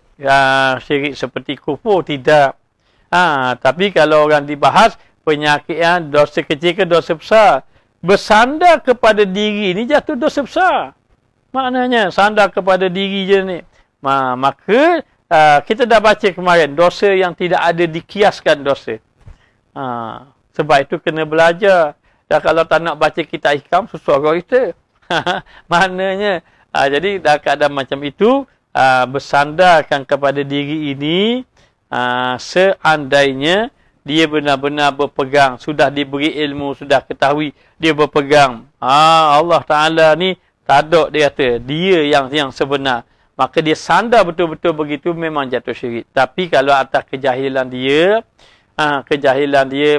syirik seperti kufur. Tidak. Tapi kalau orang dibahas, penyakit dosa kecil ke dosa besar. Bersandar kepada diri ni jatuh dosa besar. Maknanya, sandar kepada diri je ni. Maka, kita dah baca kemarin, dosa yang tidak ada dikiaskan dosa. Sebab itu kena belajar. Dan kalau tak nak baca kitab hikam, sesuara kita. Maknanya, jadi dalam keadaan macam itu, bersandarkan kepada diri ini, seandainya dia benar-benar berpegang, sudah diberi ilmu, sudah ketahui, dia berpegang. Allah Ta'ala ni, taduk dia kata, dia yang sebenar. Maka dia sandar betul-betul begitu, memang jatuh syirik. Tapi kalau atas kejahilan dia,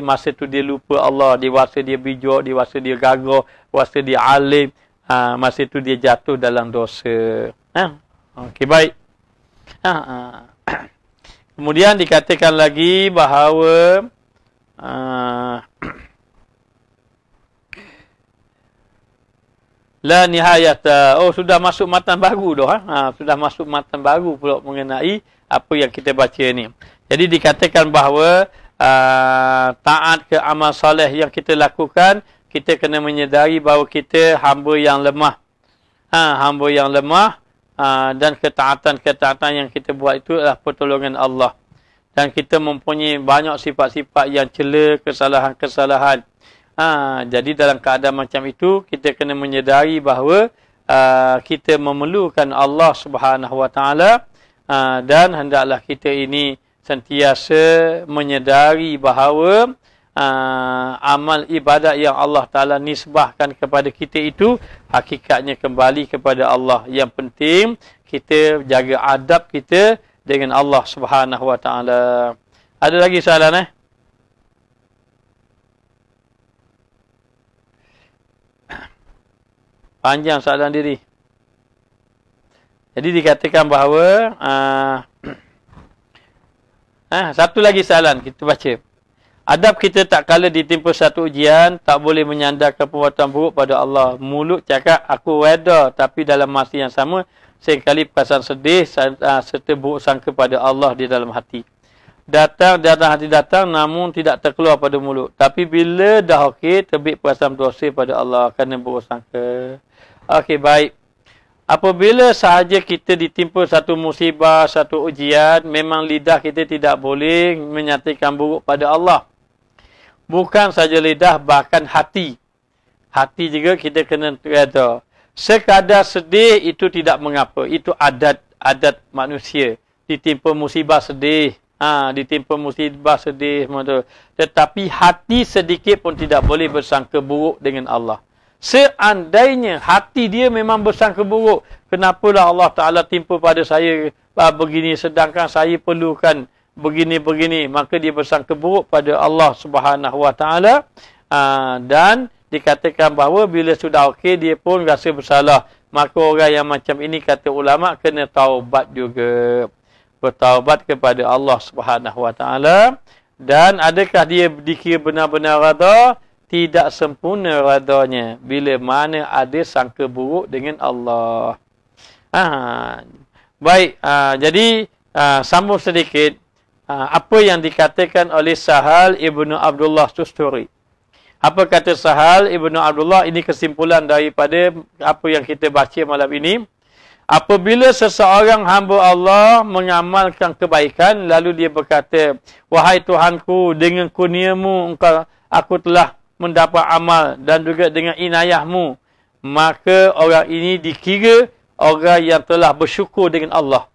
masa tu dia lupa Allah, dewasa dia bijak, dewasa dia gagah, dewasa dia alim, masa tu dia jatuh dalam dosa. Okey, baik. Kemudian dikatakan lagi bahawa la nihayata. Sudah masuk matan baru dah. Sudah masuk matan baru pula mengenai apa yang kita baca ni. Jadi dikatakan bahawa taat ke amal soleh yang kita lakukan, kita kena menyedari bahawa kita hamba yang lemah. Hamba yang lemah, dan ketaatan yang kita buat itu adalah pertolongan Allah. Dan kita mempunyai banyak sifat-sifat yang cela, kesalahan-kesalahan. Jadi dalam keadaan macam itu, kita kena menyedari bahawa kita memerlukan Allah Subhanahu Wa Taala, dan hendaklah kita ini sentiasa menyedari bahawa amal ibadat yang Allah Ta'ala nisbahkan kepada kita itu hakikatnya kembali kepada Allah. Yang penting kita jaga adab kita dengan Allah Subhanahu Wa Ta'ala. Ada lagi soalan Panjang soalan diri. Jadi dikatakan bahawa satu lagi soalan kita baca. Adab kita tak kala ditimpa satu ujian, tak boleh menyandarkan perbuatan buruk pada Allah. Mulut cakap aku reda, tapi dalam masa yang sama seringkali perasaan sedih serta buruk sangka pada Allah di dalam hati. Datang hati datang namun tidak terkeluar pada mulut. Tapi bila dah okey, terbit perasaan dosa pada Allah kerana buruk sangka. Okey, baik. Apabila sahaja kita ditimpa satu musibah, satu ujian, memang lidah kita tidak boleh menyatakan buruk pada Allah. Bukan saja lidah, bahkan hati. Hati juga kita kena reda. Sekadar sedih itu tidak mengapa. Itu adat manusia. Ditimpa musibah sedih. Ditimpa musibah sedih. Tetapi hati sedikit pun tidak boleh bersangka buruk dengan Allah. Seandainya hati dia memang bersangka buruk, kenapalah Allah Ta'ala timpa pada saya begini sedangkan saya perlukan begini-begini, maka dia bersangka buruk pada Allah Subhanahu Wa Ta'ala. Dan dikatakan bahawa bila sudah okey dia pun rasa bersalah. Maka orang yang macam ini kata ulama kena taubat juga. Bertaubat kepada Allah Subhanahu Wa Ta'ala. Dan adakah dia dikira benar-benar rada? Tidak sempurna radanya bila mana ada sangka buruk dengan Allah. Baik, jadi sambung sedikit. apa yang dikatakan oleh Sahal Ibnu Abdullah Tusturi. Apa kata Sahal Ibnu Abdullah? Ini kesimpulan daripada apa yang kita baca malam ini. Apabila seseorang hamba Allah mengamalkan kebaikan, lalu dia berkata, wahai Tuhanku, dengan kurniamu aku telah mendapat amal dan juga dengan inayahmu, maka orang ini dikira orang yang telah bersyukur dengan Allah.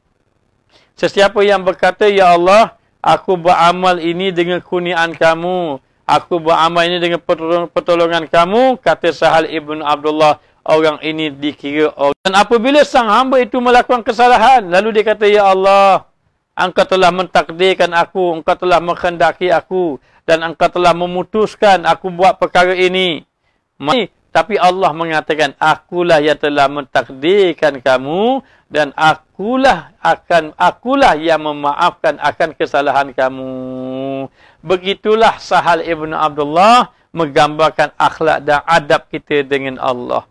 Sesiapa yang berkata, ya Allah, aku beramal ini dengan kurniaan kamu, aku beramal ini dengan pertolongan kamu, kata Sahal Ibn Abdullah, orang ini dikira orang. Dan apabila sang hamba itu melakukan kesalahan, lalu dia kata, ya Allah, Engkau telah mentakdirkan aku, Engkau telah menghendaki aku, dan Engkau telah memutuskan aku buat perkara ini. Tapi Allah mengatakan, akulah yang telah mentakdirkan kamu, dan akulah yang memaafkan akan kesalahan kamu. Begitulah Sahal Ibn Abdullah menggambarkan akhlak dan adab kita dengan Allah.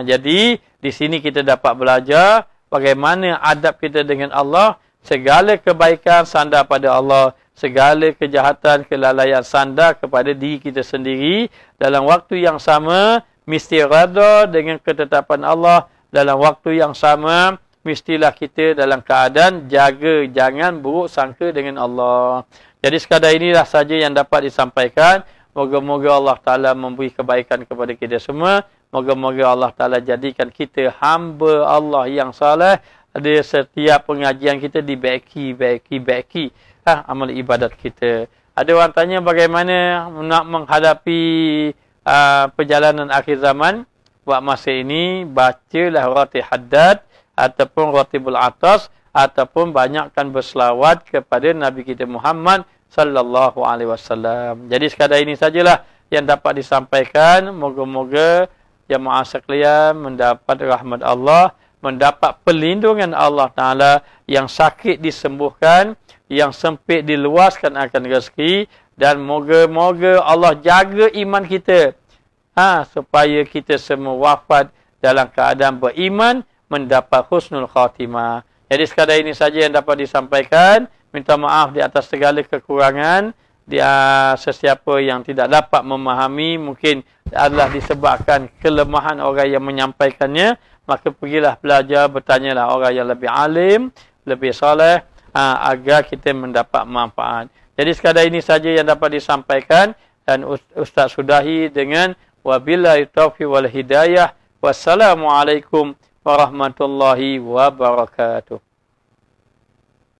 Jadi di sini kita dapat belajar bagaimana adab kita dengan Allah. Segala kebaikan sandar pada Allah, segala kejahatan, kelalaian sandar kepada diri kita sendiri. Dalam waktu yang sama mesti redha dengan ketetapan Allah. Dalam waktu yang sama mestilah kita dalam keadaan jaga jangan buruk sangka dengan Allah. Jadi sekadar inilah saja yang dapat disampaikan. Moga-moga Allah Ta'ala memberi kebaikan kepada kita semua. Moga-moga Allah Ta'ala jadikan kita hamba Allah yang saleh. Ada setiap pengajian kita dibaiki amal ibadat kita. Ada orang tanya bagaimana nak menghadapi perjalanan akhir zaman. Buat masa ini, bacalah Ratib Haddad ataupun Ratibul Atas ataupun banyakkan berselawat kepada Nabi kita Muhammad sallallahu alaihi wasallam. Jadi sekadar ini sajalah yang dapat disampaikan. Moga-moga jemaah sekalian mendapat rahmat Allah, mendapat perlindungan Allah Ta'ala, yang sakit disembuhkan, yang sempit diluaskan akan rezeki, dan moga-moga Allah jaga iman kita. Supaya kita semua wafat dalam keadaan beriman, mendapat husnul khatimah. Jadi sekadar ini saja yang dapat disampaikan. Minta maaf di atas segala kekurangan. Sesiapa yang tidak dapat memahami mungkin adalah disebabkan kelemahan orang yang menyampaikannya, maka pergilah belajar, bertanyalah orang yang lebih alim, lebih soleh, agar kita mendapat manfaat. Jadi sekadar ini saja yang dapat disampaikan, dan Ustaz sudahi dengan wabillahi taufiq wal hidayah. Wassalamualaikum warahmatullahi wabarakatuh.